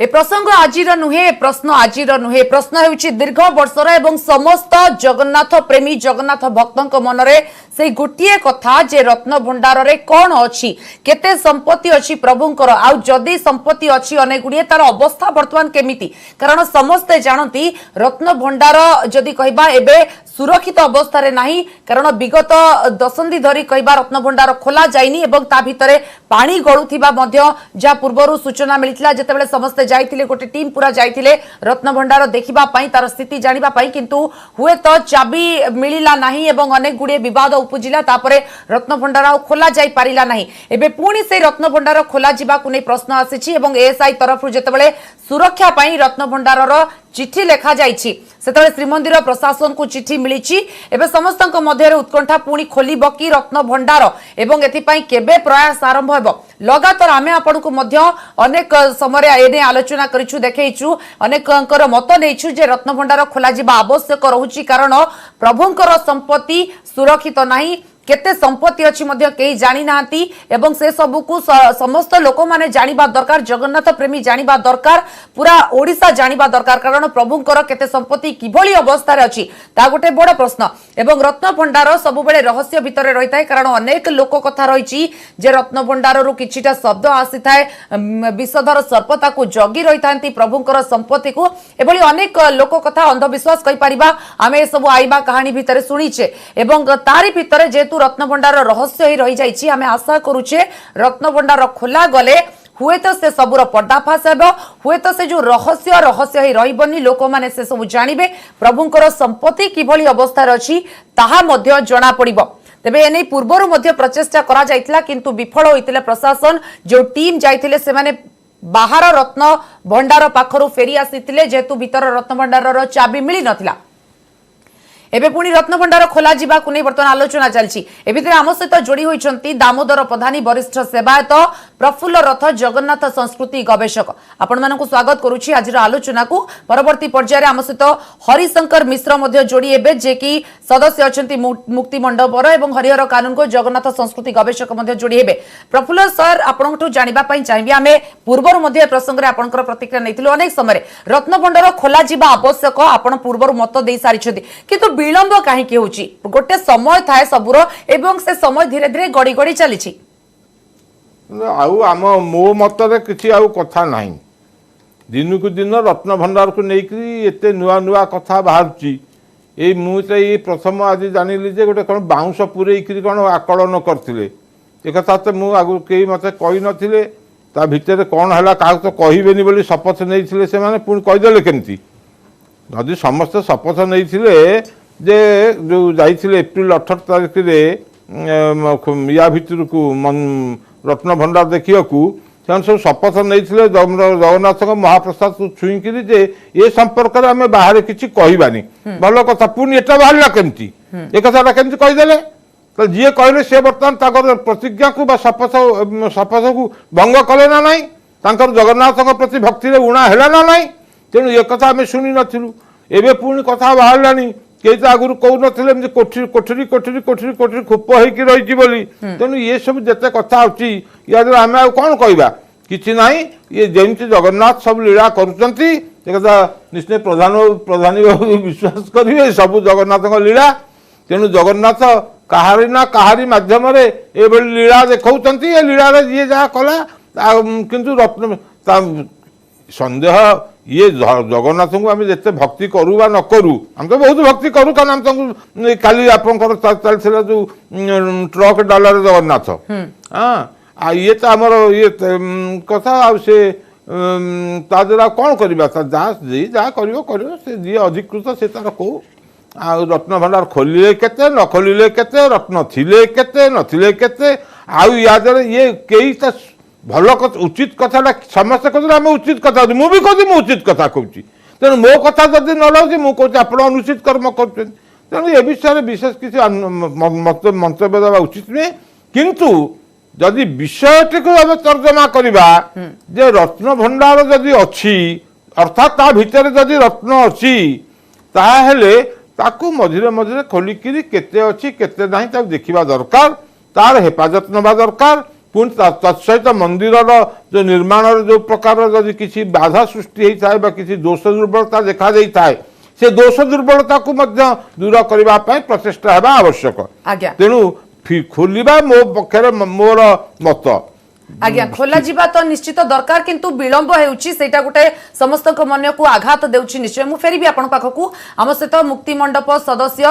ए प्रसंग आजिर नुहे प्रश्न आजिर नुहे प्रश्न हेउछि दीर्घ वर्षर एवं समस्त जगन्नाथ प्रेमी जगन्नाथ भक्तों मनरे से गोटे कथा जे रत्न भंडार रे कौन अच्छी केते संपत्ति अच्छी प्रभुंकर आउ जदि संपत्ति अच्छी अनेक गुड़िए तार अवस्था वर्तमान केमिति कारण समस्ते जानती रत्न भंडार जदि कहबा एबे सुरक्षित अवस्था रे नाही कारण विगत दशंधि धरी कहबा रत्न भंडार खोला जाइनी एवं ता भितरे पानी गळुथिबा मध्य जा पूर्वरु सूचना मिलितला जेतेबेले समस्ते जाइथिले गोटे टीम पूरा जाइथिले रत्न भंडार देखिबा पई तार स्थिति जानिबा पई किंतु हुए तो चाबी मिलिला नाही एवं अनेक गुड़िए विवाद उपजिला तापरे रत्न भंडार खोला जाई पारिला नाही एबे पुणी से रत्न भंडार खोला जिबा कुनै प्रश्न आसीछि एवं एएसआई तरफ जेतेबेले सुरक्षा पई रत्न भंडारर चिठी लेखा जाइछि सेतबेले श्रीमंदिर प्रशासन को चिठी मिलिछि एबे समस्तक मध्य उत्कंठा पुणी खोलिब कि रत्न भंडार एवं एथिपाई केबे प्रयास आरंभ हेबो लगातार आमे आपनको मध्य अनेक समय एने आलोचना करिछु देखैछु अनेकंकर मत नेछु जे रत्न भंडार खोला जिबा आवश्यक रहुछि कारण प्रभुंकर संपत्ति सुरक्षित नाही केते संपत्ति अच्छी मध्य कई जानी नांती एवं से सबु को समस्त लोक माने जानिबा दरकार जगन्नाथ प्रेमी जानिबा दरकार पूरा ओडिसा जानिबा दरकार कारण प्रभुंकर केते संपत्ति किभली अवस्था रे अछि ता गोटे बड़ प्रश्न एवं रत्न भंडार सबु बेले रहस्य भितरे रही थाए कारण अनेक लोक कथा रही जे रत्न भंडार रु किछिटा शब्द आसी थाए विषधर सर्पता को जगी रही थांती प्रभुंकर संपत्ति को एभली अनेक लोक कथा अंधविश्वास कहि परिबा आमे सब आइबा कहानी भितरे सुनिचे एवं तारी भितरे जे रत्न भंडार रहस्य ही रही जाइछि आमे आशा करूचे रत्न भंडार खोला गले हुए तो से सबुर पर्दाफाश हेबो हुए तो से जो रहस्य ही रहिबनी लोक माने से सब जानिबे प्रभुंकर संपत्ति किभली अवस्था अछि ताहा मध्य जणा पड़िबो तेबे एनै पूर्वरु मध्य प्रचेष्टा करा जाइतला किंतु विफल होइतिले प्रशासन जो टीम जाइतिले से माने बाहर रत्न भंडार पाखरु फेरी आसीतिले जेतु भीतर रत्न भंडारर चाबी मिली नथिला एबे पुणी रत्न भंडार खोला जिबा कुनै वर्तमान आलोचना चलछि एभितरे आम सहित जोड़ी होइछंती दामोदर प्रधानी वरिष्ठ सेवायत प्रफुल्ल रथ जगन्नाथ संस्कृति गवेषक आपण मानकु स्वागत करूछि आजिर आलोचना को परवर्ती पर्याय रे आम सहित हरिशंकर मिश्र मध्ये जोड़ी एबे जे कि सदस्य अछंती मुक्ति मंडपर एवं हरिहर कानून को जगन्नाथ संस्कृति गवेषक मध्ये जोड़ी हेबे प्रफुल्ल सर आपनठु जानिबा पई चाहिबे आमे पूर्वर मध्ये प्रसंग रे आपनकर प्रतिक्रिया नैथिलु अनेक समय रत्न भंडार खोला जिबा आवश्यक आपण पूर्वर मत देई सारिछथि किंतु विलंब कहीं होची गोटे समय थाए सबुर एवं से समय धीरे धीरे गड़ी गड़ी चली आम मो मतरे किसी आउ कथा नहीं दिन को दिन रत्न भंडार को लेकिन एत नुआ नुआ कथा बाहर मुझे ये प्रथम आज जानिली जे गोटे कौन बाउंश पूरे कौन आकलन करते एक कथा तो मुझे आगु कई मत कही नथिले ता भितर कौन है क्या तो कहबेनी बोली शपथ नहीं से मैंने पुणी कहीदेले केमती जदि समस्त शपथ नहीं जे जो जाइए एप्रिल 18 तारीख रे या भितर को रत्न भंडार देखा सब शपथ नहीं जगन्नाथ महाप्रसाद को छुईकि जे ये संपर्क में आम बाहर किसी कहबानी भल कथा पुणी एटा बाहर केमती एक कथा केमती कहीदेले तो जी कहले सी बर्तमान प्रतिज्ञा को शपथ को भंग कले ना नाई जगन्नाथ प्रति भक्ति उणा है ना नाई तेणु ये कथा आम शुणी नथिलु एबे पुणी कथा बाहर कई तो आगुरी कहते कोठरी कोठरी कोठरी कोठरी कोठरी खूप होगी रही बोली तेणु ये सब जिते कथा अच्छी या आम कौन कहवा कि ना ये जमी जगन्नाथ सब लीला करुँचा निश्चय प्रधानी बाबू विश्वास करेंगे सब जगन्नाथ लीला तेणु जगन्नाथ कहारी ना कहारी मध्यम लीला देखा लीला जी जहाँ कला किंतु रत्न संदेह ये जगन्नाथ को आम जिते भक्ति करूँ न करूँ आम तो बहुत भक्ति करूँ कारण आम काली आपंकर चलता जो ट्रक डालर जगन्नाथ हाँ ये तो आमर ये कथा आसे द्वारा कौन करवा जहाँ कर जी अधिकृत से तार कौ आ रत्न भंडार खोलिले केते न खोलिले केते रत्न थिले केते नथिले केते आउ या ये कई भल उचित कथा समस्त कहते आम उचित कथा मुझे कहती मुझे उचित कथा कहूँ तेणु मो कथा जब न लगे मुझे आप अनुचित कर्म कर तेणु ए विषय विशेष किसी मंतव्य देवा उचित नुहे किंतु जदि विषयटी को आम तर्जमा करवा जे रत्न भंडार जदि अच्छी अर्थात ता भितर जदि रत्न अच्छी ताहेले ताकू मझिरे मझिरे खोलिकी केते अच्छी केते नहीं देखा दरकार तार हेफाजत नवा दरकार पुणी तत्सहित मंदिर जो निर्माण जो प्रकार जदि किसी बाधा सृष्टि होता है किसी दोष दुर्बलता देखा देता है से दोष दुर्बलता को मध्य दूर करने प्रचेषा हेबा आवश्यक आज्ञा तेणु खोलिबा मो पक्षरे मोर मत आज्ञा खोला जीवा तो निश्चित दरकार किंतु विलंब हेउची सेटा गुटे समस्त मन को आघात देउची निश्चय मु फेरी भी आपण पाखकू आम सहित मुक्ति मंडप सदस्य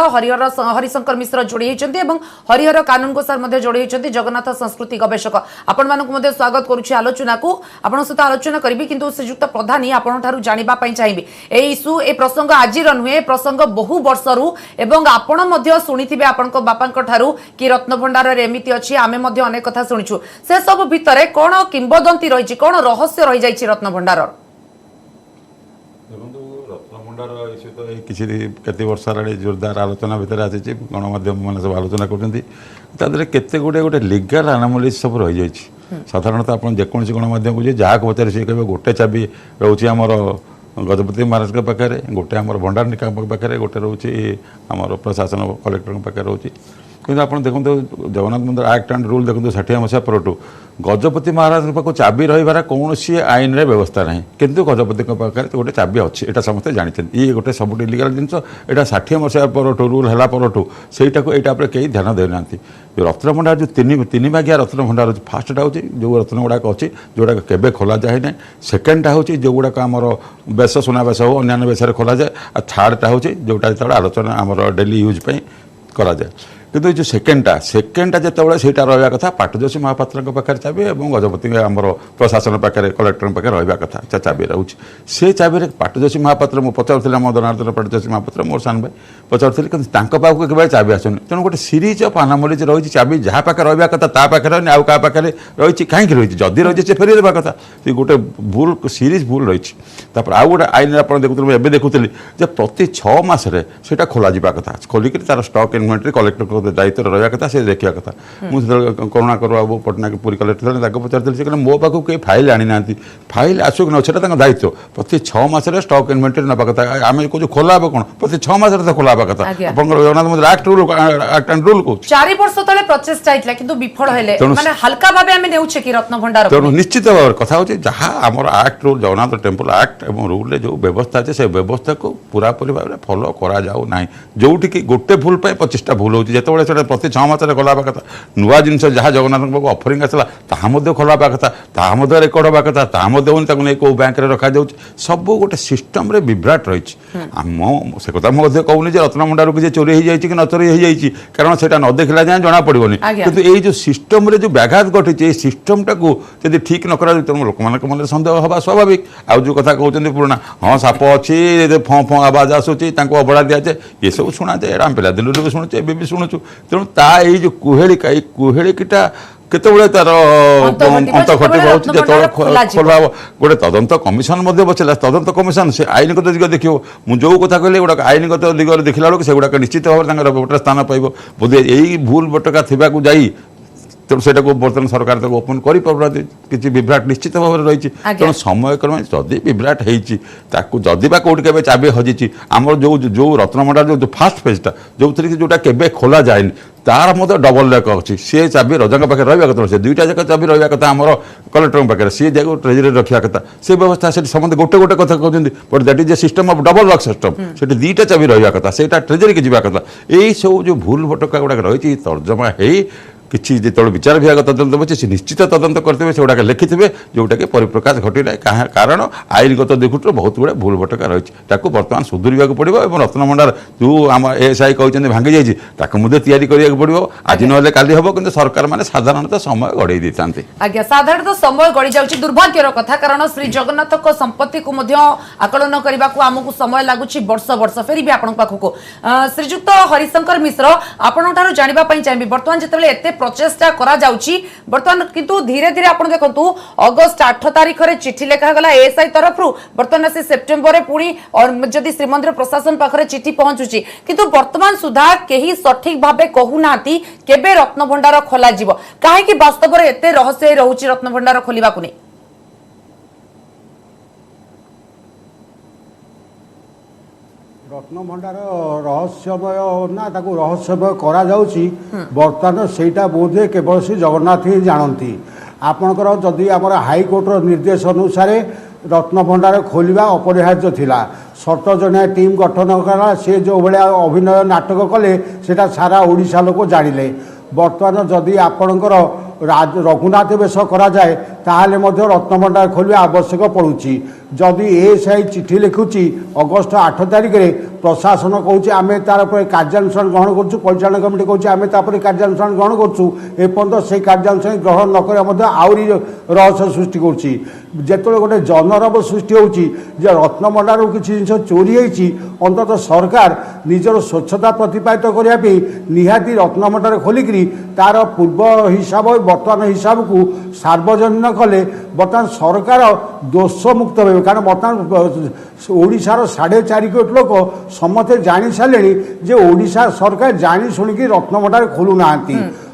हरिशंकर मिश्र जोड़ी होइचंती एवं हरिहर कानून को सर मध्ये जोड़ी होइचंती जगन्नाथ संस्कृति गवेषक आपण मानकु मध्ये स्वागत करूची आलोचना को आपण सहित आलोचना करबी किंतु श्रीयुक्त प्रधानी आपण ठारू जानिबा पई चाहिबी ए इशू ए प्रसंग आजिर नुहे प्रसंग बहु वर्षरू एवं आपण मध्ये सुनिथिबे आपनको बापांक ठारू कि रत्नभंडार रे एमिति अछि आमे मध्ये अनेक कथा सुनिछु से सब भितरे कोन किंबदंती रहिछि कोन रहस्य रहि जाइछि रत्नभंडार रत्नभंडार इश्यू तो किसी केते वर्ष हेलाणी जोरदार आलोचना भितर आसी गणमाध्यम मैंने सब आलोचना कर केते गुड़े गोटे लिगाल अनामोलीज सब रही जाइछि साधारणतः आप जेकोसी गणमाध्यम को जहाँ पचारे सी कहे गोटे चाबी रोचे आमर गजपति महाराज पाखे गोटे आम भंडारनिका पाखे गोटे रोचे आम प्रशासन कलेक्टर पाखे रोचे कि आप देखो जगन्नाथ मंदिर एक्ट एंड रूल देखो 60 मसीहा परठू गजपति महाराज पाक चाबी रही कौन आईन रे व्यवस्था ना किंतु गजपति पाखे गोटे चाबी अच्छी यहाँ समस्ते जानते ये गोटे सब इलिगाल जिन यहाँ 60 मसीहा परठू रूल है परठू सहीटा को यहाँ कहीं ध्यान देना जो रत्नभंडार जो तीन भागिया रत्नभंडार फास्टा हूँ जो रत्न गुड़ाक अच्छी जोड़ा केवे खोल जाए ना सेकेंडटा हूँ जो गुड़ाक आमर बेस सुना बेस हो अन्य बेस खोल जाए और थर्डटा हूँ जोटा जो आलोचना आमर डेली यूज करा जाए किंतु जो सेकेंडटा जिते से रहा कथा पाटजोशी महापात्र पाखे चाबी और गजपति आमर प्रशासन पाखे कलेक्टर पाखे रहा कथा चाबी रोचे से चाबी पाटजोशी महापात्र मुझे पचारूँ आम जनार्दन पाटजोशी महापात्र मोर सान भाई पचारूँ कि पाखक के चाबी आसुनि तेणु गोटे सीरीज अफ अनामोलीज रही चाबी जहाँ पाखे रहा कथा ता पाखे रही आउ क्या पाखे रही कहीं रही जदि रही से फेरी देवा कथा गोटे भूल सीरीज भूल रही आउ गोटे आईन आप देखुते देखुली प्रति 6 मासरे से खोल कथा खोलिक तार स्टक इन्वेंटरी कलेक्टर दायित्व रहा कथा से देखा कथा मुझे करुणाकर बाबू पटनायक पुरी कलेक्टर पचार से मो पाक कहीं फाइल आनी ना फाइल आसुक न दायित्व प्रति 6 मासरे स्टक इन्वेंटरी ना कथा आम कौन खोला कौन प्रति 6 मासरे तो खोला कथा जगन्नाथ मंदिर एक्ट एंड रूल को 4 वर्ष तले प्रचेष्टा आइतला किंतु विफल हेले माने हल्का भाबे आमे नेउछे कि रत्नभंडार तेणु निश्चित भाव कथा हो जहाँ आमर act rule Jagannath temple act और रूल जो व्यवस्था अच्छे से व्यवस्था को पूरापूरी भाव में फॉलो करा जाऊ ना जोटि कि गोटे भूल 25टा भूल होती जो प्रति 6 मासरे खोला कथा नुआ जिन जहाँ जगन्नाथ पाक अफरिंग आसला ताहा खोला कथा ताहा रेकर्ड हवा कथा ताहा कौ बैंक रखा जाऊँ सब गोटे सिस्टम रे विभ्राट रही से कथा मुझे कहूनी रत्नभंडार को चोरी हो जाए कि न चोरी हो जाए कारण से न देखला जाए जना पड़ोनी कितु ये जो सिस्टम रे जो व्याघात घटी सिस्टम टाक जब ठीक न करा तेणु लोक मन सन्देह हवा स्वाभाविक आउ जो कथा कहते पुराना हाँ साप अच्छी फँ फँ आवाज आसूची अबड़ा दिजाए ये सब शुणा जाए आम पिला दिन भी शुणुचे ए शुणुचु तेणु ता जो कुहेलिका ये कुहेलिकीटा केतबले तार अंत घटे जो खोला गोटे तदंत कमिशन बचला तदंत कमिशन से आईनगत दिग देखिए मुझे जो कथा कहली गुड़ाक आईनगत दिग देखला बेलू से गुड़ाक निश्चित भाव गोटे स्थान पाइब बोधे यही भूल बटका थी जाई तेणु से बर्तमान सरकार ओपन कर विभ्राट निश्चित भाव में रही तेणु समय क्रमे जदि विभ्राट होदी कौट के चाबी हजी आम जो जो रत्नभंडार जो फास्ट फेजटा जो थी जोटा के खोला जाए तार मत डबल लैक अच्छी सी चाबी रजा पाखे रहा कथा से 2टा जाक चाबी रहा कथा आम कलेक्टर पाखे सी जगह ट्रेजरी रखा कथा से व्यवस्था से समस्त गोटे गोटे कथा कहते but that is a system of double lock system से 2टा चाबी रहा कथा से ट्रेजरी की जावा कथा यही सब जो भूल भटका गुड़ाक रही तर्जमा हो किसी जो विचार विभाग तदंत बचे से निश्चित तदंत करते से गुड़ाक लिखिथे जोटा कि परिप्रकाश घटी ना कारण आईनगत दिगुट बहुत गुड़ा भूल भटका रही बर्तमान सुधुरवा पड़ो और रत्नभंडार जो आम एएसआई कहते भांगी जाइए या पड़ो आज ना काली हम कि सरकार मैंने साधारणतः समय गड़े देता आज्ञा साधारणतः समय गड़ी जाउछि दुर्भाग्यर कथा कारण श्री जगन्नाथ संपत्ति को आकलन करने को आमको समय लगुच वर्ष वर्ष फेरी भी आपण पाखक श्रीजुक्त हरिशंकर मिश्र आपण जाना चाहिए बर्तमान जिते प्रचेष्टा करा जाउची बर्तमान किंतु धीरे धीरे आपण देखंतु अगस्त 8 तारिख रे चिट्ठी लेखा गला एएसआई तरफ रु बर्तमान से सेप्टेम्बर रे पुणी और जदी श्रीमंदिर प्रशासन पाखरे चिट्ठी पहुंचुची किंतु वर्तमान सुधा केही सठिक भाबे कहू नाती केबे रत्नभंडार खोला जीवो काहे कि वास्तव रे एते रहस्य रहउची रत्नभंडार खोलिबा को नै रत्नभंडार रहस्यमय ना ताकू रहस्यमय करा जाउची वर्तमान सेटा बोधे केवल श्री जगन्नाथ ही जानती आपणकर जदि आमर हाईकोर्टर निर्देश अनुसार रत्नभंडार खोलिबा अपरिहार्य थिला 7 जणिया टीम गठन करा से जो भाया अभिनय नाटक कले सेटा सारा ओडिशा लोक जानिले वर्तमान जदि आपणकर रघुनाथ बेश करा जाए ताहले मध्य रत्नभंडार खोलिया आवश्यक पड़ुची जदि एएसआई चिठी लिखुची अगस्ट 8 तारिख में प्रशासन कहूँ आम तार कार्यानुष्ठान ग्रहण करूँ परिचालन कमिटी कहूँ आम कार्यानुष्ठान ग्रहण करूँ एपर्यंत से कार्यानुष्ठान ग्रहण नक आहरी रहस्य सृष्टि करुच्ची जिते गोटे जनरव सृष्टि होची रत्नभंडार किसी जिन चोरी होती अंततः सरकार निजर स्वच्छता प्रतिपादित करने निहाती रत्नभंडार खोलिकी तार पूर्व हिसाब बर्तमान हिसाब को सार्वजनीन कले बर्तमान सरकार दोष मुक्त हो कारण बर्तमान ओडिशार 4.5 कोटी लोक समस्ते जानी सारे जे ओडिशा सरकार जानी शुणिकी रत्नभंडार खोलू ना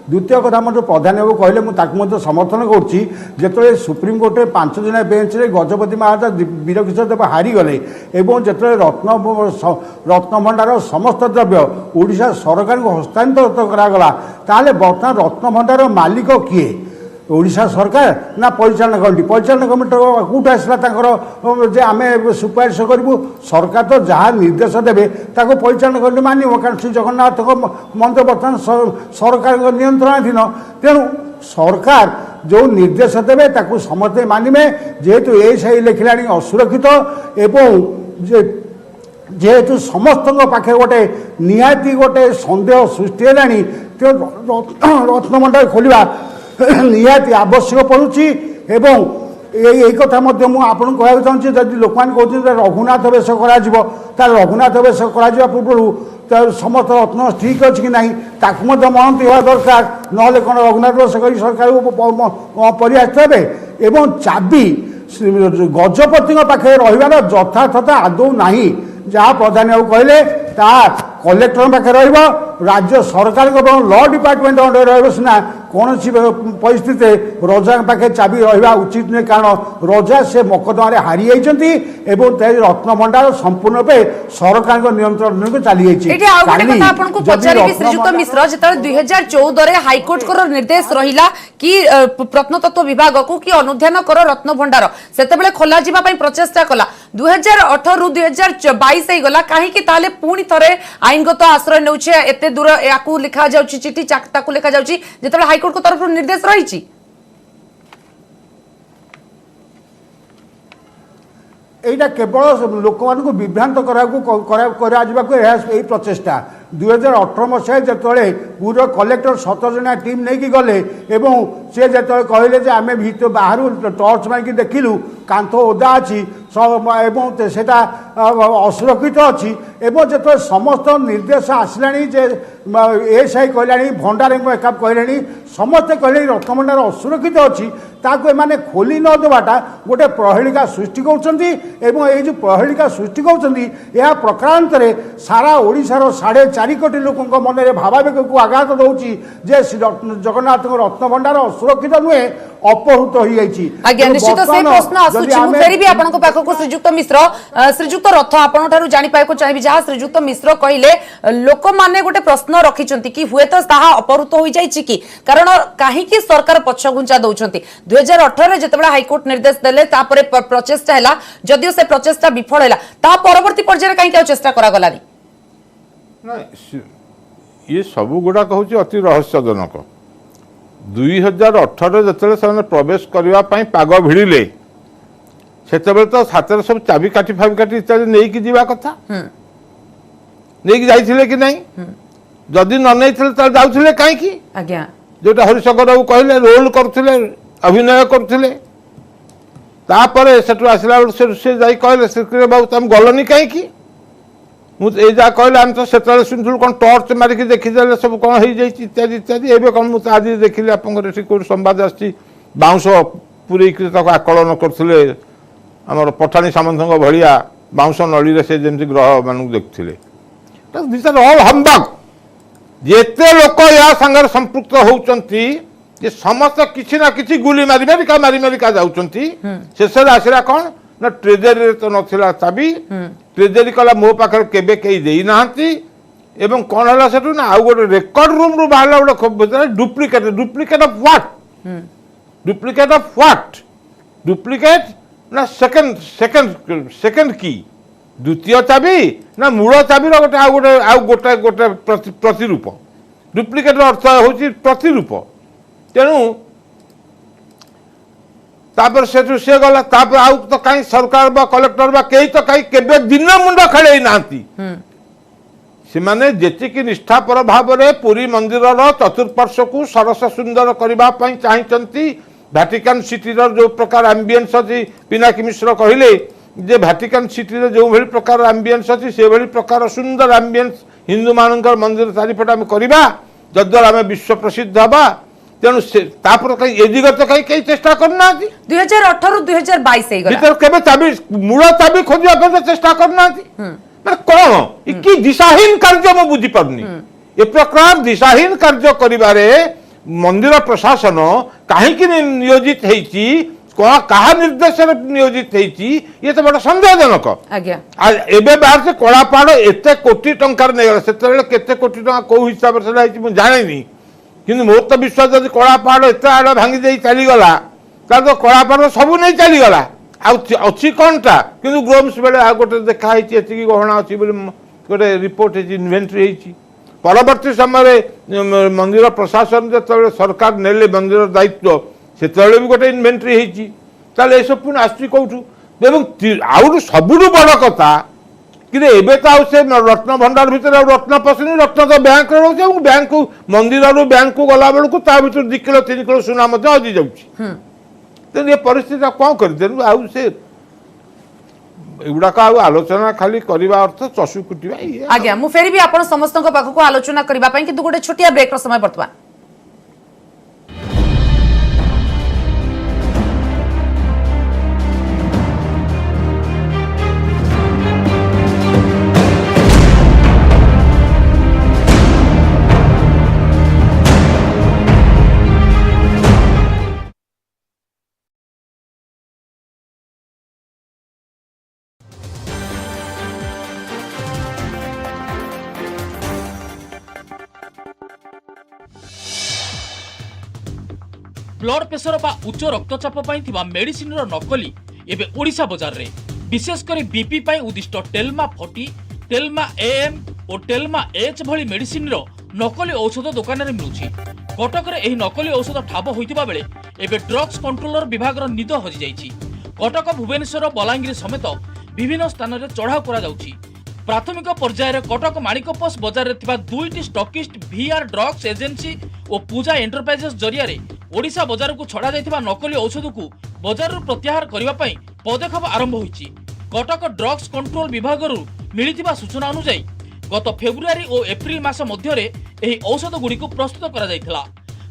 द्वितीय कथा मतलब प्रधान बाबू कहले मुझे समर्थन करुँचे सुप्रीम कोर्टे 5 जणिया बेंच रे गजपति महाराज वीरकिशोर देव हारीगले एवं जो रत्नभंडार समस्त द्रव्य ओडिशा सरकार को हस्तांतरित करागला ताले बर्तमान रत्नभंडार मालिक किए ओडिशा सरकार ना परिचालन कमिटी कौट आसला जे आम सुपारिश करूँ सरकार तो जहाँ निर्देश देवे ताको परिचालन कमिटी मानव कारण श्री जगन्नाथ मंदिर बर्तमान सरकार नियंत्रणाधीन तेणु सरकार जो निर्देश देवे ताको समस्ते मानवे जेहेतु एएसआई लिखला असुरक्षित एवं जेहेतु समस्त पाखे गोटे निहाती गोटे सन्देह सृष्टि है रत्नभंडार खोलिबा निहाती आवश्यक पड़ुची एवं यही कथा आपन कहना चाहूँगी जब लोक मैंने कहते रघुनाथ बेश कर रघुनाथ बेश कर पूर्व समस्त रत्न ठीक अच्छी कि नहीं ताकू मनती हवा दरकार ना कौन रघुनाथ बेश कर सरकार परिहास हे एवं चाबी गजपति पाखे रही यथार्थता आदौ ना जहाँ प्रधान बाबू कहले कलेक्टर पाखे राज्य सरकार लॉ डिपार्टमेंट अंडर रहा कौन परिस्थिति रजा पाखे चाबी रहा उचित नुहे कारण रजा से मकदमे हारी जाती रत्नभंडार संपूर्ण रूपे सरकार नियंत्रण को चली श्रीजुक्त मिश्र जो 2014 हाइकोर्ट को निर्देश रहा कि प्रत्नतत्व विभाग को कि अनुधान कर रत्नभंडार से खोल जावाई प्रचेषा कला 2018 रु 2022 गला कहीं पुणी थे आईनगत आश्रय नौचे एते दूर या लिखा जा चिठी लिखा जा हाइकोर्ट को तरफ निर्देश रही यहाँ केवल लोक मान विभ्रांत प्रचेषा 2018 मसीह जो पूर्व कलेक्टर 7 जणिया टीम नहीं गले सी जो कहले आम भर बाहर टर्च मारिक देखिलु कांथ ओदा अच्छी सेटा असुरक्षित अच्छी जो समस्त निर्देश आसला एएसआई कहलानी भंडार कहले समस्ते कहले रत्नभंडार असुरक्षित अच्छी ताकू एमाने खोली न देवाटा गोटे प्रहेलिका सृष्टि कर जो प्रहेलिका सृष्टि कर प्रकारांतरे सारा ओडिशार 4.5 कोटी लोक मन में भावावेग को आघात दूसरी जे जगन्नाथ रत्नभंडार असुरक्षित नुहे अपहृत हो निश्चित से प्रश्न आसूँ श्रीजुक्त मिश्र श्रीजुक्त रथ आपठार जापाक चाहिए जहाँ श्रीजुक्त मिश्र कहले लोक मैंने गोटे प्रश्न रखिंट कि हुए तो अपहृत हो जाए कि कारण कहीं सरकार पछघुंचा दौरान 2018 जो हाइकोर्ट निर्देश देले प्रचेषा है जदिव से प्रचेषा विफल है परवर्ती पर्यायर कहीं चेष्टा करागलानी ये सब गुड़ाक हूँ अति रहस्यजनक 2018 जो प्रवेश करने पाग भिड़े से तो हाथ सब चाबी काटी फाबी काटी इत्यादि नहीं जावा कथा नहीं जाइए कि नहीं जदि न नहीं जाऊे कहीं जोटा हरिशंकर बाबू कहले रोल करते अभिनय करते आसला से कहले श्रीकृष्ण बाबू तुम गलनी कहीं मुझे जहाँ कहले आम तो से शुणुलु कौन टर्च मारिक देखीदे सब कौन हो इत्यादि इत्यादि एवं कौन मुझे आज देखिली आप संवाद आउंश पूरे आकलन करते आमर पठाणी सामंत भाया बाउंश नली से जमी ग्रह मान देखते दिस आर ऑल हम्बग जिते लोक या संगे संपृक्त होती समस्त किसी ना किसी गुली मारी मारिका जाऊँच शेष आसला कौन ना ट्रेजरी तो नथिला चाबी ट्रेजरी कला मो पाखे केबे कई देई नांती एवं कौन है सेठू ना आउ गोटे रेकर्ड रूम रू बाहर गोटे duplicate duplicate of what duplicate of what duplicate ना सेकंड की द्वितीय चाबी ना मूल चाबी गोटे गोटे गोटे प्रतिरूप डुप्लिकेट अर्थ हूँ प्रतिरूप तेणु तापर सेठू से गला तापर आउ तो कहीं सरकार बा कलेक्टर बा कई तो कहीं केबे दिन मुंड खेल नांती से माने जेतिकी निष्ठापर भाव में पुरी मंदिर चतुर्पार्श्व को सरस सुंदर करने चाहती भैटिकन सिटी जो प्रकार एम्बियंस अच्छी पिनाकी मिश्र कहले जे भैटिकन सिटी जो भाई प्रकार एम्बियंस अच्छी से भाई प्रकार सुंदर एम्बियंस हिंदू मान मंदिर चारिपट आम करवा जद्वारा आम विश्व प्रसिद्ध हवा तेणु कहीं ए दिग तो कहीं चेष्टा करना 2018 2022 केबे चाबी मूल चाबी खोजा चेष्टा करना कौन कि दिशाहीन कार्य मु बुझी पारनी ए प्रकार दिशाहीन कार्य करिबारे मंदिर प्रशासन कहीं नियोजित हेची कहा निर्देश नियोजित हेची ये तो बड़ा संदेहजनक आज्ञा एबे बाहर से कलापाड़ एते कोटी टंकार नहीं से केते कोटी टंका कौ हिसाब से मुझे जानी कि मोर तो विश्वास जब कलापाड़ एत आड़ भांगी दे चलीगला तो कलापाड़ सब नहीं चलीगला अच्छी कौनटा कि ग्रोम्स बेले आ गोटे देखाई गहना अच्छी गोटे रिपोर्ट इन्वेंट्री परवर्ती समय मंदिर प्रशासन जो सरकार नेले मंदिर दायित्व से भी गोटे इन्वेंट्री ये सब पुणी आसूँ आउ सबुठ बड़ कथा कि एबे तो आउ से रत्न भंडार भितर रत्न पसुनी रत्न तो बैंक रोचे बैंक मंदिर बैंक को गला बेलू ता भर 2 किलो 3 किलो सुना हजि जाऊँगी तेणु ये परिस्थिति कौन कर आउ से एगुड़ाक आलोचना खाली करवा अर्थ चषु कुटिया आज्ञा मु फेरी भी आपण समस्त पाखक आलोचना करबा पई किंतु गोटे छोटिया ब्रेक रो समय वर्तमान ब्लड प्रेशर बा उच्च रक्तचाप मेडिसिन नकली एबे ओडिशा बाजार रे विशेषकर बीपी पाई उद्दिष्ट टेल्मा 40 टेल्मा एएम और टेल्मा एच भली मेडिसिन नकली औषध दुकान रे मिलुछि कटक रे एही नकली औषध ठाब होइतिबा बेले एबे ड्रग्स कंट्रोलर विभाग रो निद हजि जाइछि कटक भुवनेश्वर बलांगीर समेत विभिन्न स्थान रे चढ़ाऊ करा जाउछि प्राथमिक पर्यायर रे कटक माणिकपोस बाजार रे थिबा 2टी स्टॉकिस्ट वीआर ड्रग्स एजेंसी और पूजा एंटरप्राइजेस जरिया रे ओडिशा बाजार को छड़ा जाइथिबा नकली औषध को बाजार रू प्रत्याहार करिबा पई पदक्षेप आरंभ होइछि कटक ड्रग्स कंट्रोल विभाग रू मिलिथिबा सूचना अनुसार गत फेब्रुआरी और एप्रिल मास मध्य रे एही औषध गुडी को प्रस्तुत करा जाइथिला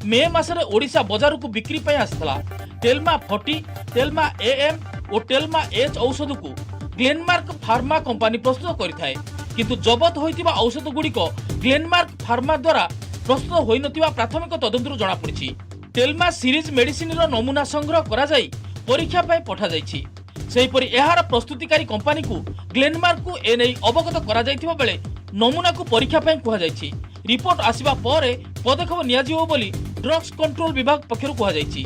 मे मास रे ओडिशा बाजार को बिक्री पई आसिथिला टेल्मा 40 टेल्मा एएम और टेल्मा एच औषध को ग्लेनमार्क फार्मा कंपनी प्रस्तुत करिथाय किंतु जबत होइतिबा औषध गुडी को ग्लेनमार्क फार्मा द्वारा प्रस्तुत होई नथिबा प्राथमिक तदंतरु जणा पड़िछि टेल्मा सीरीज मेडिसिन रो नमूना संग्रह करा जाई परीक्षा पई पठा जाइछि सेहिपरि एहार प्रस्तुतिकारी कंपनी को ग्लेनमार्क को एनै अवगत करा जाइथिबा बेले नमूना को परीक्षा पई कुहा जाइछि रिपोर्ट आसीबा परे पदक्षेप निया जिवो बोली ड्रग्स कंट्रोल विभाग पक्षरु कुहा जाइछि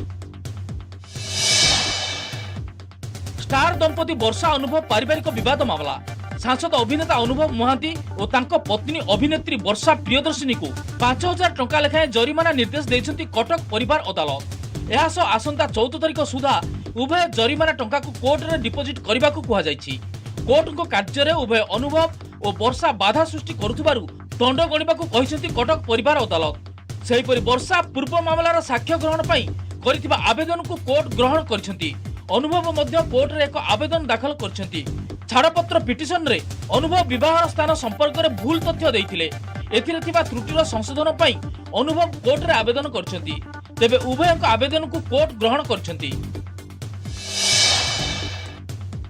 स्टार दंपति वर्षा अनुभव पारिवारिक विवाद मामला सांसद अभिनेता अनुभव महांती और तांको पत्नी अभिनेत्री वर्षा प्रियदर्शिनी को 5000 टंका लेखाएं जरिमाना निर्देश देइछंती कटक परिवार अदालत एहासो आसंता 14 तारिख सुधा उभय जरिमाना टंका को कोर्ट रे डिपोजिट करबा को कुहा जाइछि कोर्ट को कार्य रे उभय अनुभव और वर्षा बाधा सृष्टि करुथबारु दंड गणिबा को कहिसंती कटक परिवार अदालत सेहिपरि वर्षा पूर्व मामलार साक्ष्य ग्रहण पई करिथिबा आवेदन को कोर्ट ग्रहण करिसंती अनुभव मध्य कोर्ट रे एक आवेदन दाखल करिसंती छाड़पत्र पिटिशन रे अनुभव विवाह स्थान संपर्क रे भूल तथ्य देइथिले एथिरे थिबा त्रुटिर संशोधन पई अनुभव कोर्ट रे आवेदन करछंती तेबे उभयक आवेदन को कोर्ट ग्रहण करछंती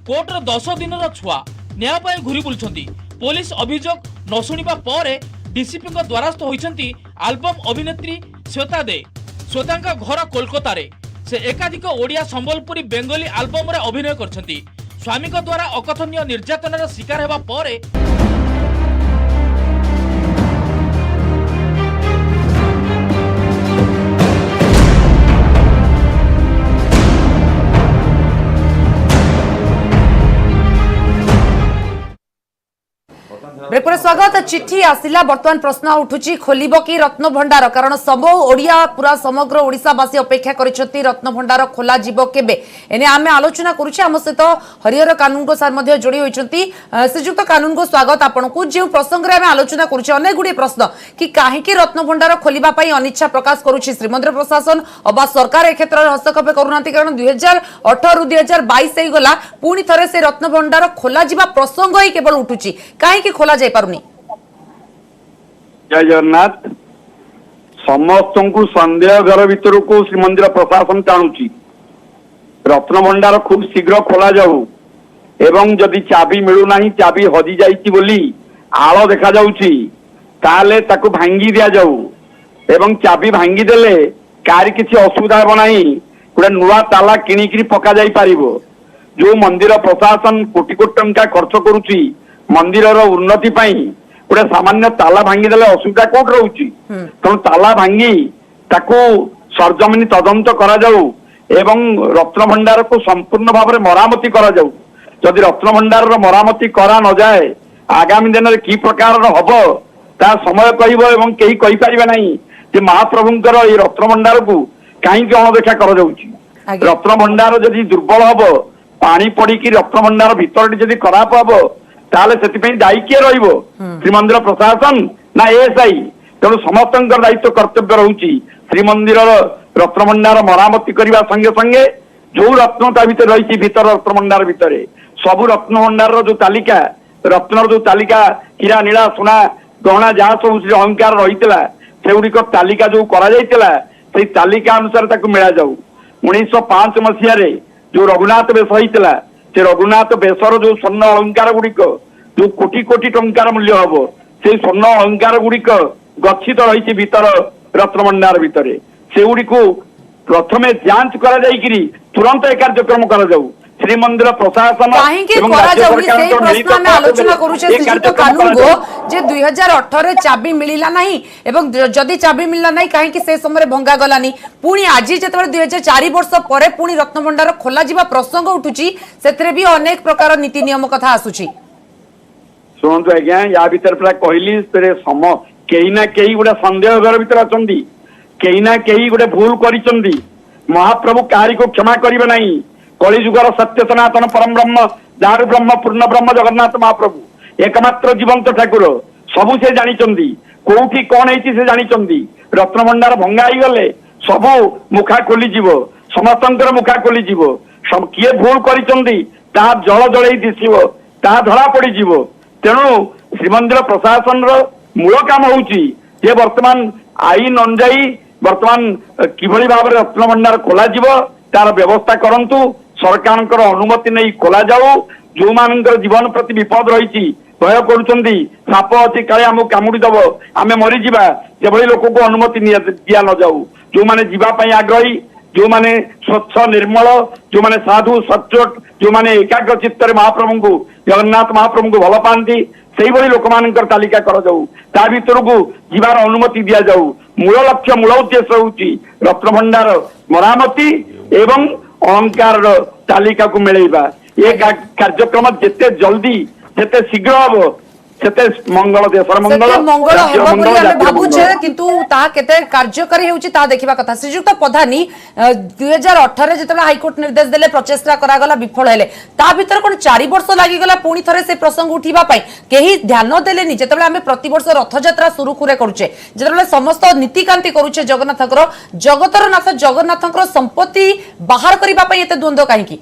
कोर्ट रे 10 दिनर छुआ न्याय पई घुरी बुलछंती पुलिस अभियोग न सुनिबा परे डीसीपी को द्वारस्थ होइछंती एल्बम अभिनेत्री श्वेता दे श्वेतांका घर कोलकाता रे से एकाधिक ओडिया संबलपुरी बेंगली एल्बम रे अभिनय करछंती ସ୍ୱାମୀଙ୍କ ଦ୍ୱାରା ଅକଥନୀୟ ନିର୍ଯାତନାର ଶିକାର ହେବା ପରେ ब्रेक पर स्वागत। चिठी आसिला बर्तमान प्रश्न उठुची खोलिब कि रत्न भंडार, कारण सब ओडिया पूरा समग्र ओडिशावासी अपेक्षा करिसथि रत्न भंडार खोला जीवो केबे। एने आमे आलोचना करूछि। आम सहित हरिहर कानूनगो सार मध्ये जोड़ी होइछंती। श्रीजुक्त कानूनगो स्वागत आपनकु। जे प्रसंग रे आमे आलोचना करूछि अनेक गुडी प्रश्न कि काहे कि रत्न भंडार खोलिबा पई अनिच्छा प्रकाश करूछि श्रीमंदिर प्रशासन अबा सरकार ए क्षेत्र रे हस्तक्षेप करूनांती, कारण 2018 रु 2022 हे गला पुणी थरे से रत्न भंडार खोला जीवा प्रसंग ही केवल उठुछि, काहे कि खोला जाय पारुनी। जय जगन्नाथ। समस्त को संदेह घर भीतर को श्रीमंदिर प्रशासन टाणुची रत्न भंडार खूब शीघ्र खोला जाऊ एवं जदि चाबी मिलूना चाबी हजि जाइछि बोली आड़ देखा जाउछि ताले ताकू भांगी दिया जाऊ एवं चाबी भांगी देले कार किछि असुविधा हेबो नाही, गोटे नुआ ताला किणिकरी पका जाई पारिबो। जो मंदिर प्रशासन कोटी कोटी टंका खर्च करुछि मंदिरर उन्नति पई गोटे सामान्य ताला भांगी देले असुविधा कोट रहउछि, तेणु ताला भांगी ताकू सरजमिनी तदंत करा जाऊ एवं रत्न भंडार को संपूर्ण भाव में मरामती करा जाऊ। जदि रत्न भंडार मरामती करा न जाए आगामी दिन में कि प्रकार हब ता समय कहब एवं कहीं कहि परिबे नहीं जे महाप्रभुंकर ये रत्न भंडार को कहीं अणदेखा करा जाउछि। रत्न भंडार जदि दुर्बल हब पानी पड़िकी रत्न भंडार भीतर जदि खराब हब ताले सेतिपई दायी किए रहिबो, श्रीमंदिर प्रशासन ना एएसआई। तेणु समस्त दायित्व कर्तव्य रहुछि श्रीमंदिर रत्न भंडार मरामती करने संगे संगे जो रत्न ता भीतर रही भीतर रत्न भंडार भितर सबु रत्न भंडार जो तालिका रत्न जो तालिका हीरा नीला सोना गहना जहाँ सब अहंकार रही सेगुड़िक तालिका जो कर तालिका अनुसार ताकू मिला जाऊ। 1905 मसीह जो रघुनाथ बेश होता से रघुनाथ बेशर जो स्वर्ण अलंकार गुड़िक जो कोटी कोटी टंकार मूल्य हम से स्वर्ण अलंकार गुड़िक गच्छित रही भीतर रत्न भंडार भितर सेगुड़ी को प्रथमे जांच कर तुरंत ए कार्यक्रम कर जाऊ। श्रीमंदिर प्रशासन आलोचना करुचे 2018 चाबी मिलला नहीं एवं जदि चाबी मिलला नहीं कहीं से समय भंगा गलानी पुणी आज जो 2004 वर्ष पर पुणी रत्न भंडार खोला जीवा प्रसंग उठुची से भी अनेक प्रकार नीति नियम कथा आसुची। शुणु आज्ञा या भीतर पूरा कहली कहीं ना कहीं गोटे संदेह घर भीतर अच्छा कहीं ना कहीं गोटे भूल करिसंदी। महाप्रभु काहारी को क्षमा करिवे नहीं। कलिजुगर सत्य सनातन परम ब्रह्म दारु ब्रह्म पूर्ण ब्रह्म जगन्नाथ महाप्रभु एकमात्र जीवंत ठाकुर सबू से जानी कोठी कौन है से जानी। रत्न भंडार भंगा ही गले सबू मुखा खोली समस्त मुखा खोली किए भूल करिसंदी जल जल दिशब ता धरा पड़ी। तेणु श्रीमंदिर प्रशासन मूल काम होउची जे वर्तमान आईन अनुजाई वर्तमान किभली भाव में रत्न भंडार खोला तार व्यवस्था करंतु सरकार अनुमति नहीं खोला जाऊ। जो मानकर जीवन प्रति विपद रही भय करुँच साप अच्छी काले आमको कामुड़ी दब आम मरीजा से लोक को अनुमति दिया न जाऊ। जो मैंने जीवाई आग्रही जो मैंने स्वच्छ निर्मल जो मैंने साधु सचोट जो मैंने एकाग्र चित्तर महाप्रभु को जगन्नाथ महाप्रभु को भल पाती से लोक मान तालिका कर जाऊ ता भीतर को जीवार अनुमति दि जाऊ। मूल लक्ष्य मूल उद्देश्य होउची रत्न भंडार मरामती एवं अलंकार तालिका को मिलेबा। ये कार्यक्रम जिते जल्दी जिते शीघ्र हम सेते मंगल देशर मंगल भावुचे किंतु ता केते कार्यकारी हेउची ता देखिबा कथा। श्रीजुक्त प्रधानी 2018 जेतला हाईकोर्ट निर्देश देले प्रचेष्टा करा गला विफल हेले ता भीतर कोन 4 वर्ष लागि गला पुणी थरे से प्रसंग उठीबा पई केही ध्यान देलेनी। जेतला हमें प्रति वर्ष रथ यात्रा शुरू करे करूचे जेतला समस्त नीतिकांति करूचे जगन्नाथकर जगतर नाथ जगन्नाथकर संपत्ति बाहर करिबा पई एते द्वंद्व काहेकि।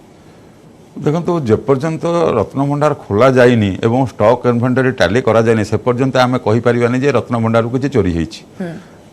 देखो जेपर्यंत रत्न भंडार खोला जाइनी एवं स्टॉक इन्वेंटरी टैली करा जाइनी से पर्यंत आमे कहि परिबानी जे रत्न भंडार किछि चोरी हेछि।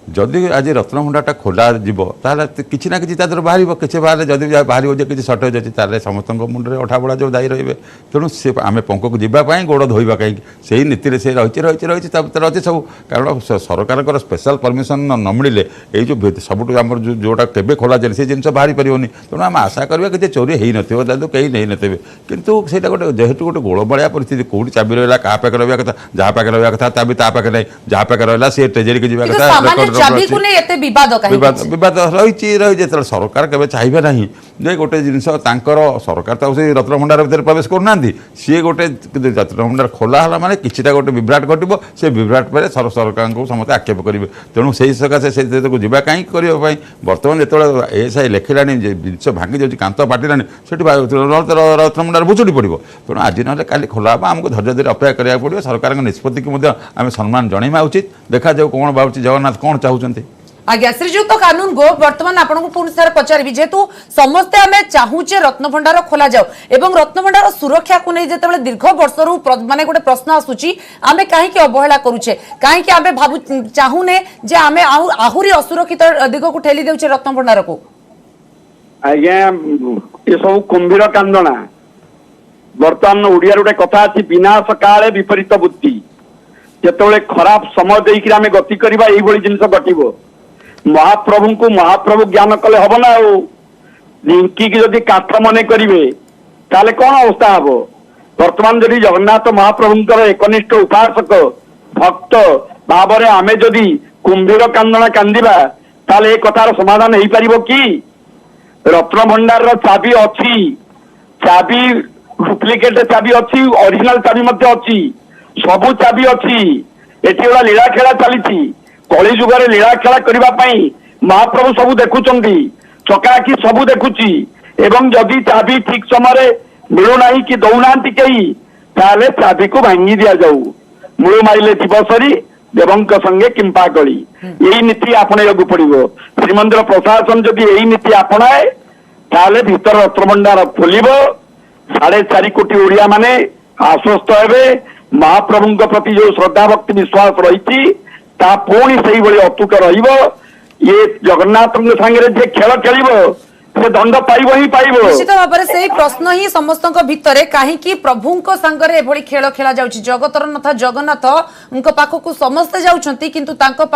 जदि आज रत्नभंडारटा खोला जीव ताहले किछि ना किछि तादर बाहर किछि बाहर जदि बाहर जे किछि सर्टेज अछि ताहले समस्त मुंडे अठा बड़ा जो दायी रहिबे तेणु से आम पंख को जीवाई गोड़ धोइबा कहीं से नीति से रही अच्छे सब कारण सरकार स्पेशल परमिशन न मिले ये जो सब आम जोटा केबे खोला जाए से जिन बाहरी पारनी तेणु आम आशा करवा कि चोरी हो नथिबो कहीं नहीं नथिबे किंतु सेटा गोटे जेहेतु गोटे गोलमालिया परिस्थिति कोठी चाबी रहा क्या पाखे रहा कथा जहाँ पाखे रहा कथा चाबी ता पाखे नहीं जहाँ पाखे रहा सी ट्रेजरी की जावा कथा चाबी को नहीं एते विवाद काहे विवाद रही सरकार केवे चाहिए ना जे गोटे जिनस सरकार तो से रत्नभंडार भीतर प्रवेश करना सी गोटे रत्नभंडार खोला है माने किछिटा गोटे विभ्राट घटो से विभ्राट पर सरकार को समस्त आक्षेप करेंगे तेणु से सकाशे से जावा कहीं करने बर्तमान जो एएसआई लेखिला जिन भांगी जाऊँगी कांत फाटिलानी से रत्नभंडार भुचुड़ी पड़ो तेणु आज ना काली खोला आमको धैर्य धीरे अपेक्षा कराया पड़ो सरकार निष्पत्ति की आम सम्मान जनाइमा उचित देखा जाऊ कौन भावुँ जगन्नाथ कौन चाहते आज्ञा श्रीजुक्त कानून गो वर्तमान आपको पुणी थर पचारि जेहेतु समस्ते आम चाहूचे रत्नभंडार खोल जाऊ एवं रत्नभंडार सुरक्षा को नहीं जिते दीर्घ वर्ष माने गोटे प्रश्न आसूची आम कहीं अवहेला करुचे कहीं आम भावु चाहूने जे आम आहुरी असुरक्षित दिग को ठेली देउचे रत्नभंडार को आज्ञा ये सब कुंभीर कांदना बर्तमान ओडिया गोटे कथा अच्छी विनाश काले विपरीत बुद्धि जिते खराब समय देकर आम गति करवा ये जिन घटो महाप्रभु को महाप्रभु ज्ञान कले हम ना लिंकी जदि काठ मन करेंगे ताले कौन अवस्था हम बर्तमान जदि जगन्नाथ महाप्रभुंकर एकनिष्ठ उपासक भक्त भाव में आमे जदि कुंभीर कांदना कांदिबा ताले ए कथार समाधान हो पार कि रत्नभंडार चाबी अच्छी चाबी डुप्लिकेट चाबी अच्छी ओरिजिनल चाबी मध्य अच्छी सबू चाबी अच्छी एटी गोटा लीला खेला चली कली जुगर लीला खेला करने महाप्रभु सबू देखुंट चकाखी सबू देखुची एवं जदि चाबी ठीक समय मिलूना कि दौना कहीं ताले चाबी को भांगी दि जाऊ मूल मारे जीवसरी देवंक संगे किंपा कली यही नीति आपणाइक पड़ो श्रीमंदिर प्रशासन जदि यही नीति आपणाए ताले भीतर रत्नभंडार खोल 4.5 कोटी ओडिया माने आश्वस्त हेबे महाप्रभु प्रति जो श्रद्धा भक्ति विश्वास रही पुणी से अतुट ये जगन्नाथ सांगे जे खेल खेल से दंड पाइब ही पाइब निश्चित भाव में से प्रश्न ही समस्त भितर कहीं प्रभु सांगरे एभली खेल खेला जाउछि जगतर नथा जगन्नाथ उनका पाखक समस्ते जाउछंती किंतु तांकर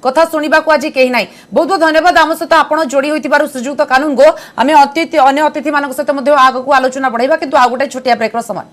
कथा सुनिबा को आज केही नाही बहुत बहुत धन्यवाद आम सहित आपण जोड़ी होइतिबारु श्रीजुक्त कानून गो आमे अन्य अतिथि मानक सहित मध्ये आगकू आलोचना बढ़ाइबा किंतु आ गोटे छोटिया ब्रेकर समय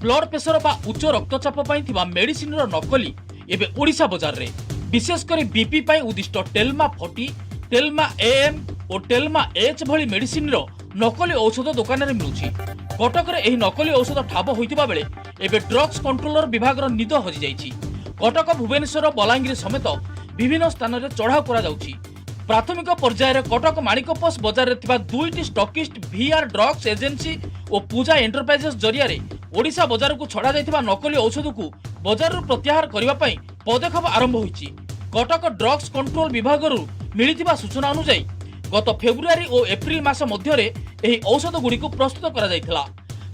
ब्लड प्रेशर बा उच्च रक्तचाप मेडिसिन नकली एबे ओडिशा बाजार रे विशेषकर बीपी पाई उद्दिष्ट टेल्मा 40 टेल्मा एएम और टेल्मा एच भली मेडिसिन नकली औषध दुकान रे मिलुछि कटक रे एही नकली औषध ठाब होइतिबा बेले एबे ड्रग्स कंट्रोलर विभाग रो निद हजि जाइछि कटक भुवनेश्वर बलांगीर समेत विभिन्न स्थान रे चढ़ाव करा जाउछि प्राथमिक पर्यायर कटक माणिकपोस बाजार रे थिबा दुईटी स्टॉकिस्ट वीआर ड्रग्स एजेंसी और पूजा एंटरप्राइजेस जरिया रे ओडिशा बाजार को छड़ा जाइथिबा नकली औषध को बाजार प्रत्याहार करबा पई पदक्षेप आरंभ होइछि कटक ड्रग्स कंट्रोल विभाग रु मिलिथिबा सूचना अनुसार गत फेब्रुआरी और एप्रिल मास मध्य रे एही औषध गुडी को प्रस्तुत करा जाइथिला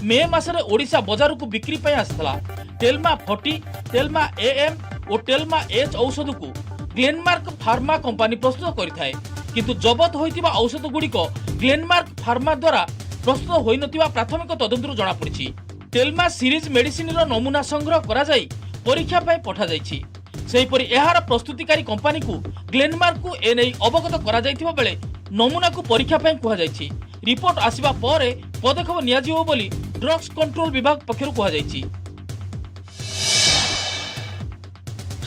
मे मासरे ओडिशा बाजार को बिक्री पई आस्थिला टेल्मा 40 टेल्मा एएम और टेल्मा एच औषध को ग्लेनमार्क फार्मा कंपनी प्रस्तुत करिथाय किंतु जबत होइतिबा औषध गुडी को ग्लेनमार्क फार्मा द्वारा प्रस्तुत होई नथिबा प्राथमिक तदंतरु जणा पड़िछि टेल्मा सीरीज मेडिसिन रो नमूना संग्रह करा जाई परीक्षा पई पठा जाइछि सेहिपरि एहार प्रस्तुतिकारी कंपनी को ग्लेनमार्क को एनै अवगत करा जाइथिबा बेले नमूना को परीक्षा पई कुहा जाइछि रिपोर्ट आसीबा परे पदक्षेप निया जिवो बोली ड्रग्स कंट्रोल विभाग पक्षरु कुहा जाइछि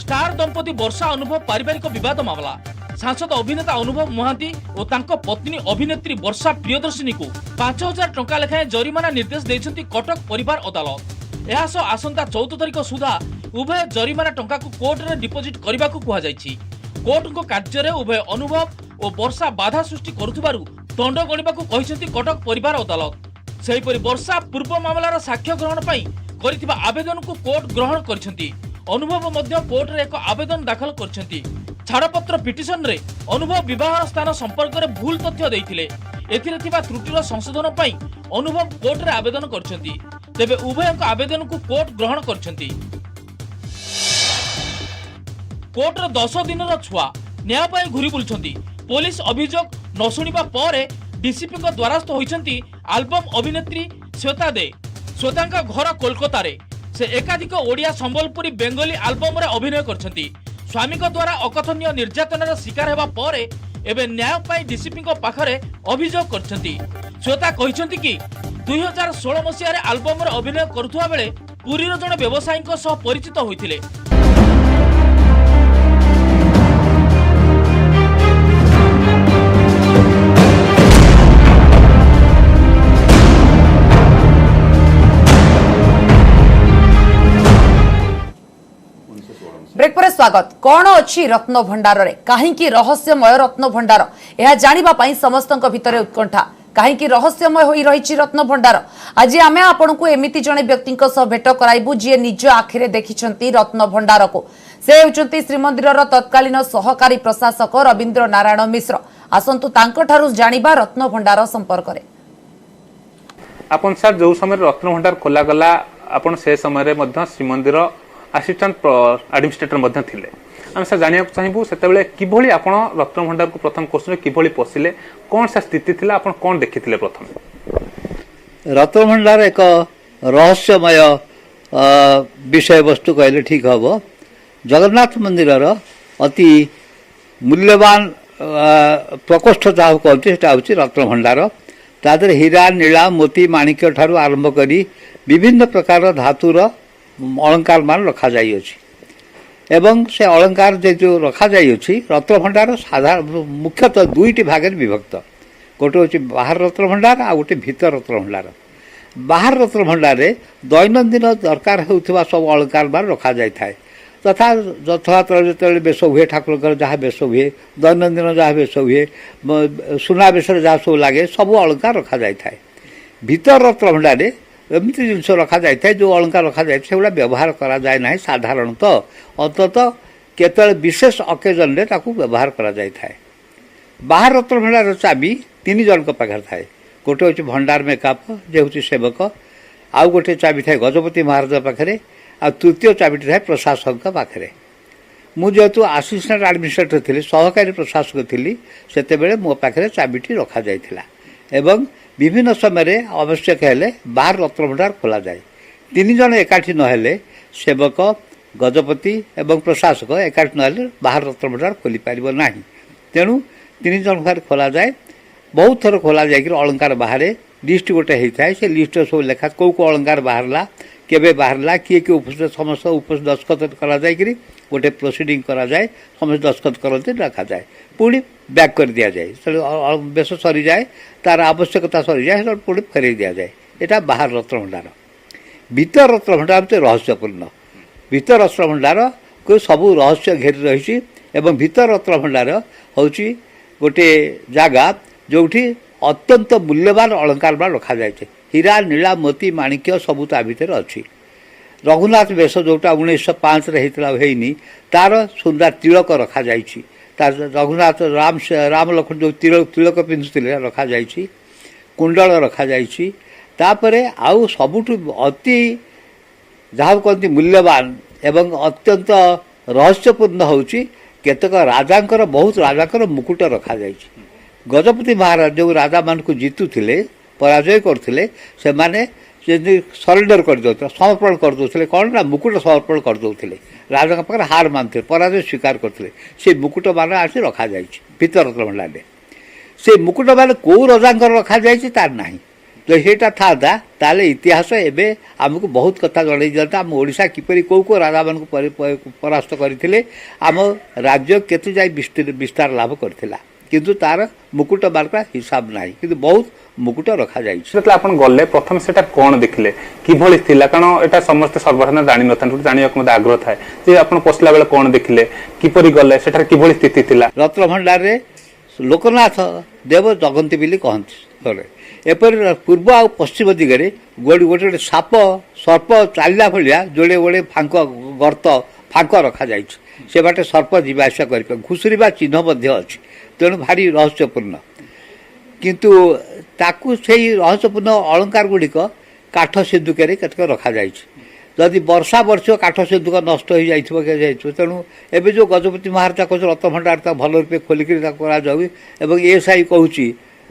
स्टार दंपति वर्षा अनुभव पारिवारिक विवाद मामला सांसद अभिनेता अनुभव महांती और तांको पत्नी अभिनेत्री वर्षा प्रियदर्शिनी को 5,000 टंका लेखाएं जरिमाना निर्देश देइछंती कटक परिवार अदालत एहास आसंता 14 तारिख सुधा उभय जरिमाना टंका को कोर्ट रे डिपोजिट करबा को कुहा जाइछि କୋର୍ଟଙ୍କ କାର୍ଯ୍ୟରେ ଉଭୟ ଅନୁଭବ ଓ ବର୍ଷା ବାଧା ସୃଷ୍ଟି କରୁଥିବାରୁ ଦଣ୍ଡ ଗଣିବାକୁ କହିଛନ୍ତି କଟକ ପରିବାର ଅଦାଲତ। ସେହିପରି ବର୍ଷା ପୂର୍ବ ମାମଲାର ସାକ୍ଷ୍ୟ ଗ୍ରହଣ ପାଇଁ କରିଥିବା ଆବେଦନକୁ କୋର୍ଟ ଗ୍ରହଣ କରିଛନ୍ତି। ଅନୁଭବ ମଧ୍ୟ କୋର୍ଟରେ ଏକ ଆବେଦନ ଦାଖଲ କରିଛନ୍ତି। ଛାଡ଼ପତ୍ର ପିଟିସନରେ ଅନୁଭବ ବିବାହର ସ୍ଥାନ ସମ୍ପର୍କରେ ଭୁଲ ତଥ୍ୟ ଦେଇଥିଲେ। ଏଥିରେ ଥିବା ତ୍ରୁଟିର ସଂଶୋଧନ ପାଇଁ ଅନୁଭବ କୋର୍ଟରେ ଆବେଦନ କରିଛନ୍ତି। ତେବେ ଉଭୟଙ୍କ ଆବେଦନକୁ କୋର୍ଟ ଗ୍ରହଣ କରିଛନ୍ତି। କୋର୍ଟର 10 ଦିନର ଛୁଆ ନ୍ୟାୟ ପାଇଁ ଘୁରି ବୁଲୁଛନ୍ତି। ପୋଲିସ ଅଭିଯୋଗ ନ ଶୁଣିବା ପରେ ଡିସିପିଙ୍କ ଦ୍ୱାରସ୍ଥ ହୋଇଛନ୍ତି ଆଲବମ୍ ଅଭିନେତ୍ରୀ ଶ୍ଵେତା ଦେ। ଶ୍ଵେତାଙ୍କ ଘର କୋଲକାତାରେ। ସେ ଏକାଧିକ ଓଡ଼ିଆ, ସମ୍ବଲପୁରୀ, ବେଙ୍ଗଲୀ ଆଲବମରେ ଅଭିନୟ କରିଛନ୍ତି। ସ୍ୱାମୀଙ୍କ ଦ୍ୱାରା ଅକଥନୀୟ ନିର୍ଯାତନାର ଶିକାର ହେବା ପରେ ଏବେ ନ୍ୟାୟ ପାଇଁ ଡିସିପିଙ୍କ ପାଖରେ ଅଭିଯୋଗ କରିଛନ୍ତି। ଶ୍ଵେତା କହିଛନ୍ତି କି 2016 ମସିହାରେ ଆଲବମରେ ଅଭିନୟ କରୁଥିବା ବେଳେ ପୁରୀର ଜଣେ ବ୍ୟବସାୟୀଙ୍କ ସହ ପରିଚିତ ହୋଇଥିଲେ। ब्रेक पर स्वागत। कौन अच्छी रत्न भंडार रे कहीं रहस्यमय रत्न भंडार यह जानिबा पई समस्तक भितर उत्कंठा कहीं रहस्यमय होई रही रत्न भंडार। आज आमे आपन को एमिति जने व्यक्ति भेट कराइबु जी निज आखिरे देखिछंती रत्न भंडार को। से होचंती श्रीमंदिर तत्कालीन सहकारी प्रशासक रवींद्र नारायण मिश्र। आसंतु तांको ठारु जानिबा रत्न भंडार संपर्क रे। आपन सर जो समय रत्न भंडार खोला गला आपन से समय मध्य श्रीमंदिर असिस्टेंट एडमिनिस्ट्रेटर मध्य थिले। आम सर जानिया चाहिबू सेतेबेले किभली आपण रत्न भंडार को प्रथम क्वेश्चन किभली पसिले कोन सा स्थिति थिला आपण कोन देखिथिले प्रथम? रत्न भंडार एक रहस्यमय विषय वस्तु कहले ठीक हबो। जगन्नाथ मंदिर अति मूल्यवान प्रकोष्ठ जहाँ कहते हैं रत्न भंडार। तादर हीरा, नीला, मोती, माणिक्य ठारू आरंभ करी विभिन्न प्रकार धातुर अलंकार मान रखा जाई अछि। एवं से अलंकार जो रखा जाई अछि रत्न भंडार साधारण मुख्यतः दुईटी भाग में विभक्त। गोटे हूँ बाहर रत्न भंडार आ गोटे भीतर रत्न भंडार। बाहर रत्न भंडार दैनंदिन दरकार होउथिबा सब अलंकार मान रखा जाय थाए तथा यथार्थ जो बेश हुए ठाकुर जहाँ बेश हुए दैनंदिन जहाँ बेश हुए सुना बेश जहाँ सब लगे सब अलंकार रखा जाए। भीतर रत्न भंडार एमती जिनस रखा जाए जो अलंकार रखा जाए से व्यवहार करा जाए ना साधारणतः अंततः केतल विशेष अकेजन रे ताकू व्यवहार करा जाए। बाहर रत्न भंडार चाबी 3 जन पाखे थाए। गोटे हूँ भंडार मेकअप जे हूँ सेवक, आउ गोटे चाबी थाए गजपति महाराज पाखे, आ तृतीय चाबिटी थाए प्रशासक पाखे। मु जेहेतु असिस्टेंट एडमिनिस्ट्रेटर थी सहकारी प्रशासक थी से मो पाखे चाबिटी रखा जाइथिला एवं विभिन्न समय आवश्यक हेले बाहर रत्न भंडार खोला जाए। 3 जन एकाठी नहेले सेवक, गजपति एवं प्रशासक एकाठी नहेले बाहर रत्न भंडार खोली पारिबो नाही। तेणु 3 जन बाहर खोला जाए। बहुत थर खोला जाए अलंकार बाहर लिस्ट गोटे होता है। से लिस्ट सब लेखा कौ कौ अलंकार बाहरला केबे बाहरला किए किए उपस्थित समस्त उपस्थित दस्खत करा जाए गोटे प्रोसीडिंग करा जाए समस्त दस्खत करते रखा जाए पुणी बैक कर दिया जाए। बेश सरी जाए तार आवश्यकता सरी जाए पुणी फेर दिया जाए। यहाँ बाहर रत्न भंडार। भीतर रत्न भंडार तो रहस्यपूर्ण। भीतर रत्न भंडार को सबू रहस्य घेरी रही एवं भीतर रत्न भंडार हूँ गोटे जगह जो अत्यंत मूल्यवान अलंकार मान रखा जाए। हीरा, नीला, मोती, माणिक्य सबू ता भीतर अच्छी। रघुनाथ बेश जोटा 1905 होनी तार सुंदर तिलक रखा जाइछि। रघुनाथ राम लक्ष्मण जो तिलक पिंधुले रखा जाइछि। कुंडल रखा जाइछि। तापरे आउ सबुठु अति जहाँ कहती मूल्यवान एवं अत्यंत रहस्यपूर्ण होउछि केतक राजांकर बहुत राजांकर मुकुट रखा जाइछि। गजपति महाराज जो राजा मान को जीतुले पराजय करते से माने सरेंडर कर दो समर्पण कर दौले कौन ना मुकुट समर्पण कर दौले राजा पाखे हार मानते पराजय स्वीकार करते से मुकुट मान आसी रखा जाए भीतर रत्न भंडार से मुकुट मान कौ रजांकर रखा जाए तार ना तो यहाँ था ताले इतिहास एवं आमको बहुत कथा जन दिता आम ओडिशा किपरि कौ कौ राजा मान परास्त करते आम राज्य केते जाए विस्तार लाभ करथिला किंतु तार मुकुट मार्का हिसाब ना कि बहुत ମୁକୁଟ ରଖାଯାଇଛି। ଯେତେବେଳେ ଆପଣ ଗଲେ ପ୍ରଥମେ ସେଟା କ'ଣ ଦେଖିଲେ କିଭଳି ଥିଲା କାରଣ ଏଟା ସମସ୍ତେ ସର୍ବସାଧାରଣ ଜାଣିନଥାନ୍ତି ଜାଣିବାକୁ ମୋତେ ଆଗ୍ରହ ଥାଏ ଯେ ଆପଣ ପଶିଲା ବେଳେ କ'ଣ ଦେଖିଲେ କିପରି ଗଲେ ସେଠାରେ କିଭଳି ସ୍ଥିତି ଥିଲା? ରତ୍ନଭଣ୍ଡାରରେ ଲୋକନାଥ ଦେବ ଜଗନ୍ତି ବୋଲି କହନ୍ତି ଘରେ ଏପରି ପୂର୍ବ ଆଉ ପଶ୍ଚିମ ଦିଗରେ ଗୋଟେ ଗୋଟେ ସାପ ସର୍ପ ଚାଲିଲା ଭଳିଆ ଯୋଡ଼େ ଗୋଡ଼େ ଫାଙ୍କ ରଖାଯାଇଛି। ସେ ବାଟେ ସର୍ପ ଯିବା ଆସିବା କରିପାରିବ ଘୁଷୁରିବା ଚିହ୍ନ ମଧ୍ୟ ଅଛି ତେଣୁ ଭାରି ରହସ୍ୟପୂର୍ଣ୍ଣ। କିନ୍ତୁ ତାକୁ ସେଇ ରହସ୍ୟପୂର୍ଣ୍ଣ ଅଳଙ୍କାର ଗୁଡ଼ିକ କାଠ ସିନ୍ଦୁକରେ କେତେକ ରଖାଯାଇଛି। ଯଦି ବର୍ଷା ବର୍ଷିବ କାଠ ସିନ୍ଦୁକ ନଷ୍ଟ ହୋଇଯାଇଥିବ ତେଣୁ ଏବେ ଯେଉଁ ଗଜପତି ମହାରାଜା କହୁଛି ରତ୍ନଭଣ୍ଡାର ତାକୁ ଭଲ ରୂପେ ଖୋଲିକରି ତାକୁ କରାଯାଉ ଏବଂ ଏଏସ୍ଆଇ କହୁଛି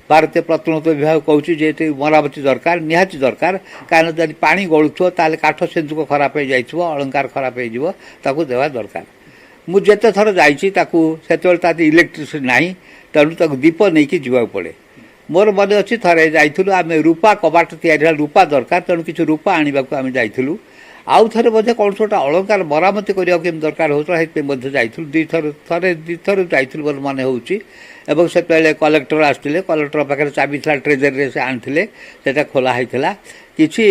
ଭାରତୀୟ ପ୍ରତ୍ନତତ୍ତ୍ୱ ବିଭାଗ କହୁଛି ଯେ ଏଠି ମରାମତି ଦରକାର ନିହାତି ଦରକାର କାରଣ ଯଦି ପାଣି ଗଳୁଥିବ ତାହେଲେ କାଠ ସିନ୍ଦୁକ ଖରାପ ହୋଇଯାଇଥିବ ଅଳଙ୍କାର ଖରାପ ହୋଇଯିବ ତାକୁ ଦେବା ଦରକାର। ମୁଁ ଯେତେ ଥର ଯାଇଛି ତାକୁ ସେତେବେଳେ ତା ଇଲେକ୍ଟ୍ରିସିଟି ନାହିଁ ତେଣୁ ତାକୁ ଦୀପ ନେଇକି ଯିବାକୁ ପଡ଼େ। ମୋର ମନେ ଅଛି ଥରେ ଯାଇଥିଲୁ ଆମେ ରୂପା କବାଟ ତିଆରି ହେଲା ରୂପା ଦରକାର ତେଣୁ କିଛି ରୂପା ଆଣିବାକୁ ଆମେ ଯାଇଥିଲୁ। ଆଉ ଥରେ ମଧ୍ୟ କୌଣସି ଗୋଟେ ଅଳଙ୍କାର ମରାମତି କରିବାକୁ କେମିତି ଦରକାର ହେଉଥିଲା ସେଥିପାଇଁ ମଧ୍ୟ ଯାଇଥିଲୁ ଦୁଇଥର ଯାଇଥିଲୁ ମୋର ମନେ ହେଉଛି। ଏବଂ ସେତେବେଳେ କଲେକ୍ଟର ଆସିଥିଲେ କଲେକ୍ଟର ପାଖରେ ଚାବି ଥିଲା ଟ୍ରେଜେରୀରେ ସେ ଆଣିଥିଲେ ସେଟା ଖୋଲା ହେଇଥିଲା କିଛି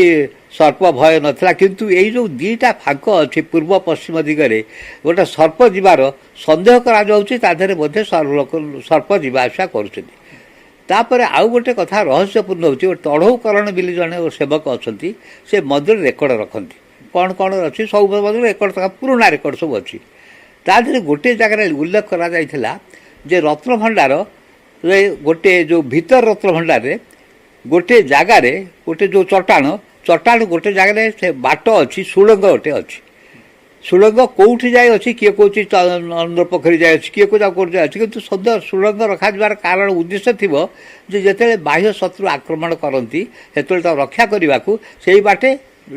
ସର୍ପ ଭୟ ନଥିଲା। କିନ୍ତୁ ଏଇ ଯେଉଁ ଦୁଇଟା ଫାଙ୍କ ଅଛି ପୂର୍ବ ପଶ୍ଚିମ ଦିଗରେ ଗୋଟେ ସର୍ପ ଯିବାର ସନ୍ଦେହ କରାଯାଉଛି ତା ଦେହରେ ମଧ୍ୟ ସର୍ପ ଯିବା ଆସିବା କରୁଛନ୍ତି। ତାପରେ ଆଉ ଗୋଟେ କଥା ରହସ୍ୟପୂର୍ଣ୍ଣ ହେଉଛି ଗୋଟେ ତଢ଼ଉକରଣ ବୋଲି ଜଣେ ସେବକ ଅଛନ୍ତି ସେ ମନ୍ଦିର ରେକର୍ଡ଼ ରଖନ୍ତି କ'ଣ କ'ଣ ଅଛି ସବୁ ମନ୍ଦିର ରେକର୍ଡ଼ ପୁରୁଣା ରେକର୍ଡ଼ ସବୁ ଅଛି। ତା ଦେହରେ ଗୋଟିଏ ଜାଗାରେ ଉଲ୍ଲେଖ କରାଯାଇଥିଲା ଯେ ରତ୍ନଭଣ୍ଡାରରେ ଗୋଟେ ଯେଉଁ ଭିତର ରତ୍ନଭଣ୍ଡାରରେ ଗୋଟିଏ ଜାଗାରେ ଗୋଟେ ଯେଉଁ ଚଟାଣ ଗୋଟେ ଜାଗାରେ ସେ ବାଟ ଅଛି ସୁଡ଼ଙ୍ଗ ଗୋଟେ ଅଛି। ସୁଡ଼ଙ୍ଗ କେଉଁଠି ଯାଇ ଅଛି କିଏ କହୁଛି ଚନ୍ଦ୍ର ପୋଖରୀ ଯାଇ ଅଛି କିଏ କହୁଛି ଆଉ କେଉଁଠି ଯାଇ ଅଛି କିନ୍ତୁ ସଦ୍ୟ ସୁଡ଼ଙ୍ଗ ରଖାଯିବାର କାରଣ ଉଦ୍ଦେଶ୍ୟ ଥିବ ଯେ ଯେତେବେଳେ ବାହ୍ୟ ଶତ୍ରୁ ଆକ୍ରମଣ କରନ୍ତି ସେତେବେଳେ ତାକୁ ରକ୍ଷା କରିବାକୁ ସେଇ ବାଟେ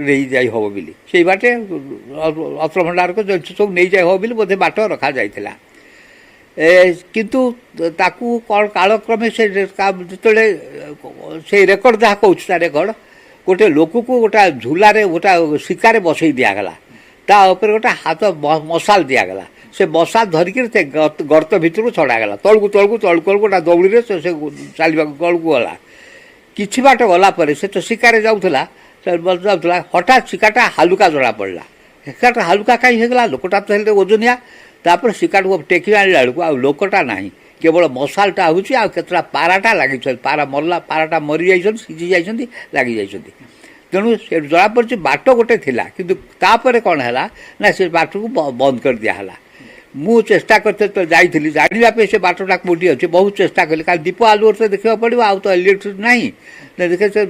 ନେଇଯାଇ ହେବ ବୋଲି ସେଇ ବାଟେ ରତ୍ନଭଣ୍ଡାରକୁ ସବୁ ନେଇଯାଇ ହେବ ବୋଲି ବୋଧେ ବାଟ ରଖାଯାଇଥିଲା। କିନ୍ତୁ ତାକୁ କ'ଣ କାଳକ୍ରମେ ସେ ଯେତେବେଳେ ସେଇ ରେକର୍ଡ଼ ଯାହା କହୁଛି ତା ରେକର୍ଡ଼ ଗୋଟେ ଲୋକକୁ ଗୋଟେ ଝୁଲାରେ ଗୋଟେ ଶିକାରେ ବସେଇ ଦିଆଗଲା ତା ଉପରେ ଗୋଟେ ହାତ ମଶାଲ ଦିଆଗଲା ସେ ମଶାଲ ଧରିକି ସେ ଗର୍ତ୍ତ ଭିତରକୁ ଛଡ଼ାଗଲା ତଳକୁ ଗୋଟେ ଦଉଡ଼ିରେ ସେ ଚାଲିବାକୁ ତଳକୁ ଗଲା। କିଛି ବାଟ ଗଲା ପରେ ସେ ତ ଶିକାରେ ଯାଉଥିଲା ହଠାତ୍ ଶିକାଟା ହାଲୁକା ଜଣାପଡ଼ିଲା। ଶିକାଟା ହାଲୁକା କାହିଁ ହେଇଗଲା ଲୋକଟା ତ ହେଲେ ଓଜନିଆ ତାପରେ ଶିକାଟାକୁ ଟେକି ଆଣିଲା ବେଳକୁ ଆଉ ଲୋକଟା ନାହିଁ କେବଳ ମଶାଲଟା ହେଉଛି ଆଉ କେତେଟା ପାରାଟା ଲାଗିଛନ୍ତି ପାରାଟା ମରିଯାଇଛନ୍ତି ସିଝି ଯାଇଛନ୍ତି ଲାଗିଯାଇଛନ୍ତି। ତେଣୁ ସେ ଜଣାପଡ଼ିଛି ବାଟ ଗୋଟେ ଥିଲା କିନ୍ତୁ ତାପରେ କ'ଣ ହେଲା ନା ସେ ବାଟକୁ ବନ୍ଦ କରିଦିଆହେଲା। ମୁଁ ଚେଷ୍ଟା କରିତେ ଯାଇଥିଲି ଜାଣିବା ପାଇଁ ସେ ବାଟଟା କେଉଁଠି ଅଛି ବହୁତ ଚେଷ୍ଟା କଲି କାରଣ ଦୀପ ଆଲୁଅରେ ତ ଦେଖିବାକୁ ପଡ଼ିବ ଆଉ ତ ଇଲେକ୍ଟ୍ରିକ୍ ନାହିଁ ଦେଖେ ସେ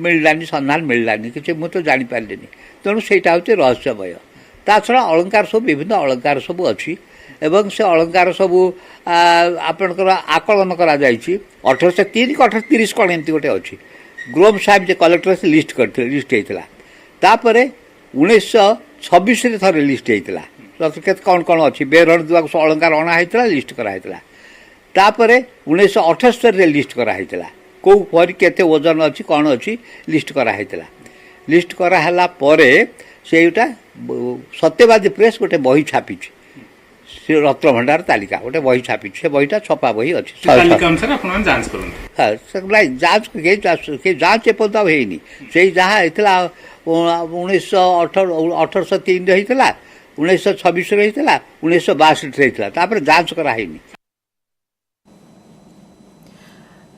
ମିଳିଲାନି ସନ୍ଧାନ ମିଳିଲାନି କିଛି ମୁଁ ତ ଜାଣିପାରିଲିନି। ତେଣୁ ସେଇଟା ହେଉଛି ରହସ୍ୟମୟ। ତା ଛଡ଼ା ଅଳଙ୍କାର ସବୁ ବିଭିନ୍ନ ଅଳଙ୍କାର ସବୁ ଅଛି ଏବଂ ସେ ଅଳଙ୍କାର ସବୁ ଆପଣଙ୍କର ଆକଳନ କରାଯାଇଛି 1803 କି 1830 କ'ଣ ଏମିତି ଗୋଟେ ଅଛି। ଗ୍ରୋଭ ସାହେବ ଯେ କଲେକ୍ଟର ସେ ଲିଷ୍ଟ କରିଥିଲେ ଲିଷ୍ଟ ହେଇଥିଲା ତାପରେ 1926ରେ ଥରେ ଲିଷ୍ଟ ହେଇଥିଲା କେତେ କ'ଣ କ'ଣ ଅଛି ବେରଣ ଦେବାକୁ ଅଳଙ୍କାର ଅଣା ହେଇଥିଲା ଲିଷ୍ଟ କରାହେଇଥିଲା। ତାପରେ 1978ରେ ଲିଷ୍ଟ କରାହେଇଥିଲା କେଉଁ ପରି କେତେ ଓଜନ ଅଛି କ'ଣ ଅଛି ଲିଷ୍ଟ କରାହେଇଥିଲା। ଲିଷ୍ଟ କରାହେଲା ପରେ ସେଇଟା ସତ୍ୟବାଦୀ ପ୍ରେସ୍ ଗୋଟେ ବହି ଛାପିଛି ସେ ରତ୍ନଭଣ୍ଡାର ତାଲିକା ଗୋଟେ ବହି ଛାପିଛି ସେ ବହିଟା ଛପା ବହି ଅଛି। ଯାଞ୍ଚ ଏପର୍ଯ୍ୟନ୍ତ ଆଉ ହେଇନି ସେଇ ଯାହା ହେଇଥିଲା 1803ରେ ହେଇଥିଲା 1926ରେ ହେଇଥିଲା 1962ରେ ହେଇଥିଲା ତାପରେ ଯାଞ୍ଚ କରାହେଇନି।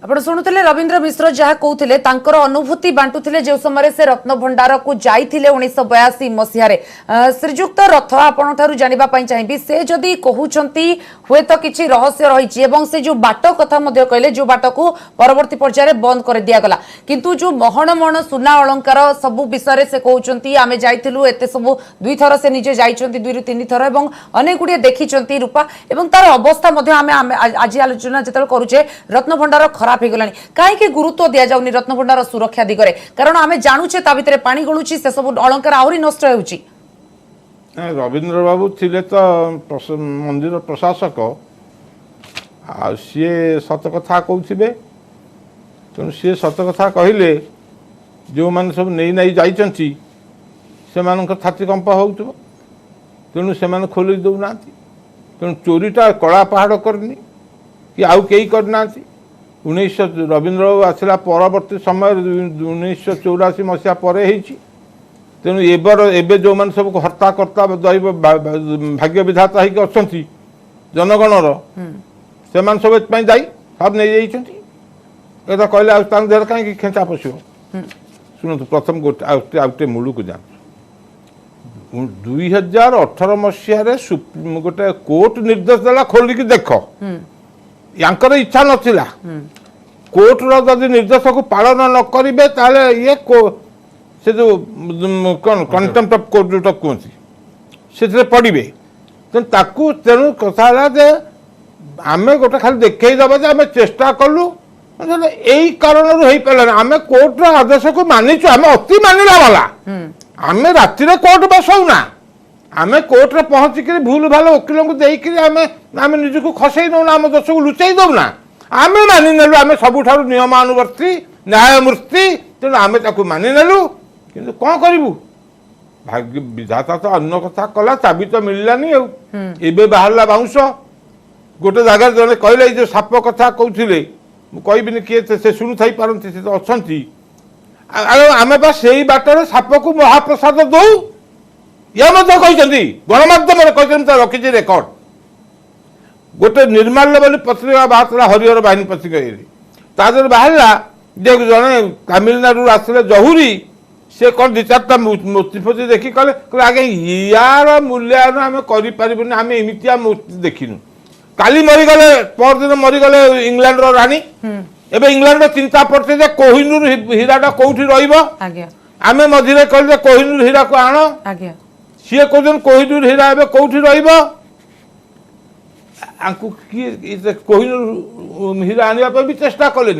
ଆପଣ ଶୁଣୁଥିଲେ ରବୀନ୍ଦ୍ର ମିଶ୍ର ଯାହା କହୁଥିଲେ ତାଙ୍କର ଅନୁଭୂତି ବାଣ୍ଟୁଥିଲେ ଯେଉଁ ସମୟରେ ସେ ରତ୍ନଭଣ୍ଡାରକୁ ଯାଇଥିଲେ 1982 ମସିହାରେ। ଶ୍ରୀଯୁକ୍ତ ରଥ ଆପଣଙ୍କଠାରୁ ଜାଣିବା ପାଇଁ ଚାହିଁବି ସେ ଯଦି କହୁଛନ୍ତି ହୁଏତ କିଛି ରହସ୍ୟ ରହିଛି ଏବଂ ସେ ଯେଉଁ ବାଟ କଥା ମଧ୍ୟ କହିଲେ ଯେଉଁ ବାଟକୁ ପରବର୍ତ୍ତୀ ପର୍ଯ୍ୟାୟରେ ବନ୍ଦ କରିଦିଆଗଲା କିନ୍ତୁ ଯେଉଁ ମହଣ ମହଣ ସୁନା ଅଳଙ୍କାର ସବୁ ବିଷୟରେ ସେ କହୁଛନ୍ତି ଆମେ ଯାଇଥିଲୁ ଏତେ ସବୁ ଦୁଇଥର ସେ ନିଜେ ଯାଇଛନ୍ତି 2ରୁ 3 ଥର ଏବଂ ଅନେକ ଗୁଡ଼ିଏ ଦେଖିଛନ୍ତି ରୂପା ଏବଂ ତାର ଅବସ୍ଥା ମଧ୍ୟ ଆମେ ଆଜି ଆଲୋଚନା ଯେତେବେଳେ କରୁଛେ ରତ୍ନଭଣ୍ଡାର ଖରାପ ହେଇଗଲାଣି କାହିଁକି ଗୁରୁତ୍ୱ ଦିଆଯାଉନି ରତ୍ନଭଣ୍ଡାର ସୁରକ୍ଷା ଦିଗରେ କାରଣ ଆମେ ଜାଣୁଛେ ତା ଭିତରେ ପାଣି ଗଳୁଛି ସେ ସବୁ ଅଳଙ୍କାର ଆହୁରି ନଷ୍ଟ ହେଉଛି। ରବୀନ୍ଦ୍ର ବାବୁ ଥିଲେ ତ ମନ୍ଦିର ପ୍ରଶାସକ ଆଉ ସିଏ ସତ କଥା କହୁଥିବେ ତେଣୁ ସିଏ ସତ କଥା କହିଲେ ଯେଉଁମାନେ ସବୁ ନେଇ ଯାଇଛନ୍ତି ସେମାନଙ୍କ ଛାତି କମ୍ପ ହେଉଥିବ ତେଣୁ ସେମାନେ ଖୋଲି ଦେଉନାହାନ୍ତି ତେଣୁ ଚୋରିଟା କଳା ପାହାଡ଼ କରିନି କି ଆଉ କେହି କରିନାହାନ୍ତି रवींद्र बाबू आसला परवर्ती समय 1984 मसीहा पर तेणु एबे जो मैंने सब हर्ताकर्ता दैव भाग्य विधाता होगी अच्छा जनगणर से सब दायी सब नहीं जाइए कहले देह कहीं खेचा पशु शुणु प्रथम गोटे मूल को जान 2018 मसीह गोटे कोर्ट निर्देश देला खोलिकी देख यांकर इच्छा नथिला कोर्टर जदि निर्देश को पालन न करेंगे ताले ये से जो कौन कंटेम्प्ट ऑफ कोर्ट जो कहते से पड़े तेणु कथा जे आम गोटे खाली देखईदबा जे आम चेष्टा कलु यही कारण हो पारे आम कोर्टर आदेश को मानिचु आम अति मानिला वाला आम राति कोर्ट बसौना आम कोर्टे पहुँचिक भूल भाल वकिल को देकर आम निजक खसई दौना आम दोष को लुचाई दौना आम मानिनेलु आम सबुठ नियमानुवर्ती न्यायमूर्ति तेणु आम मानिनेलु कि कौन करूँ भाग्य विधाता तो अन्न कथा कला चाबी तो मिललानी एबे बाहरला बाउंस गोटे जगह जड़े कहले जो साप कथा कहते कहबिनी किए से शुणु थी पारती से तो अच्छा आम बा से बाटर साप को महाप्रसाद दौ ये गणमाध्यम रखी रेकर्ड गोटे निर्माल्य बोली पत्रिका बाहर हरिहर बाहिनी पत्रिका तादर बाहर जड़े तमिलनाडु आसले जहुरी से कौन दि चार्टा मूर्ति फूर्ति देखी कहले आगे यार मूल्यायन आम करें आम एमतिया मूर्ति देखिनु काली मरीगले परदिन मरीगले इंग्लैंड राणी एबे इंग्लैंड चिंता पड़ते जे कोहिनूर हीराटा कौटी आम मझे कहले कोहिनूर हीरा को आण सी कहते कोहिनूर हीरा एबे कौटी किए कोहिनूर हीरा आने भी चेष्टा कले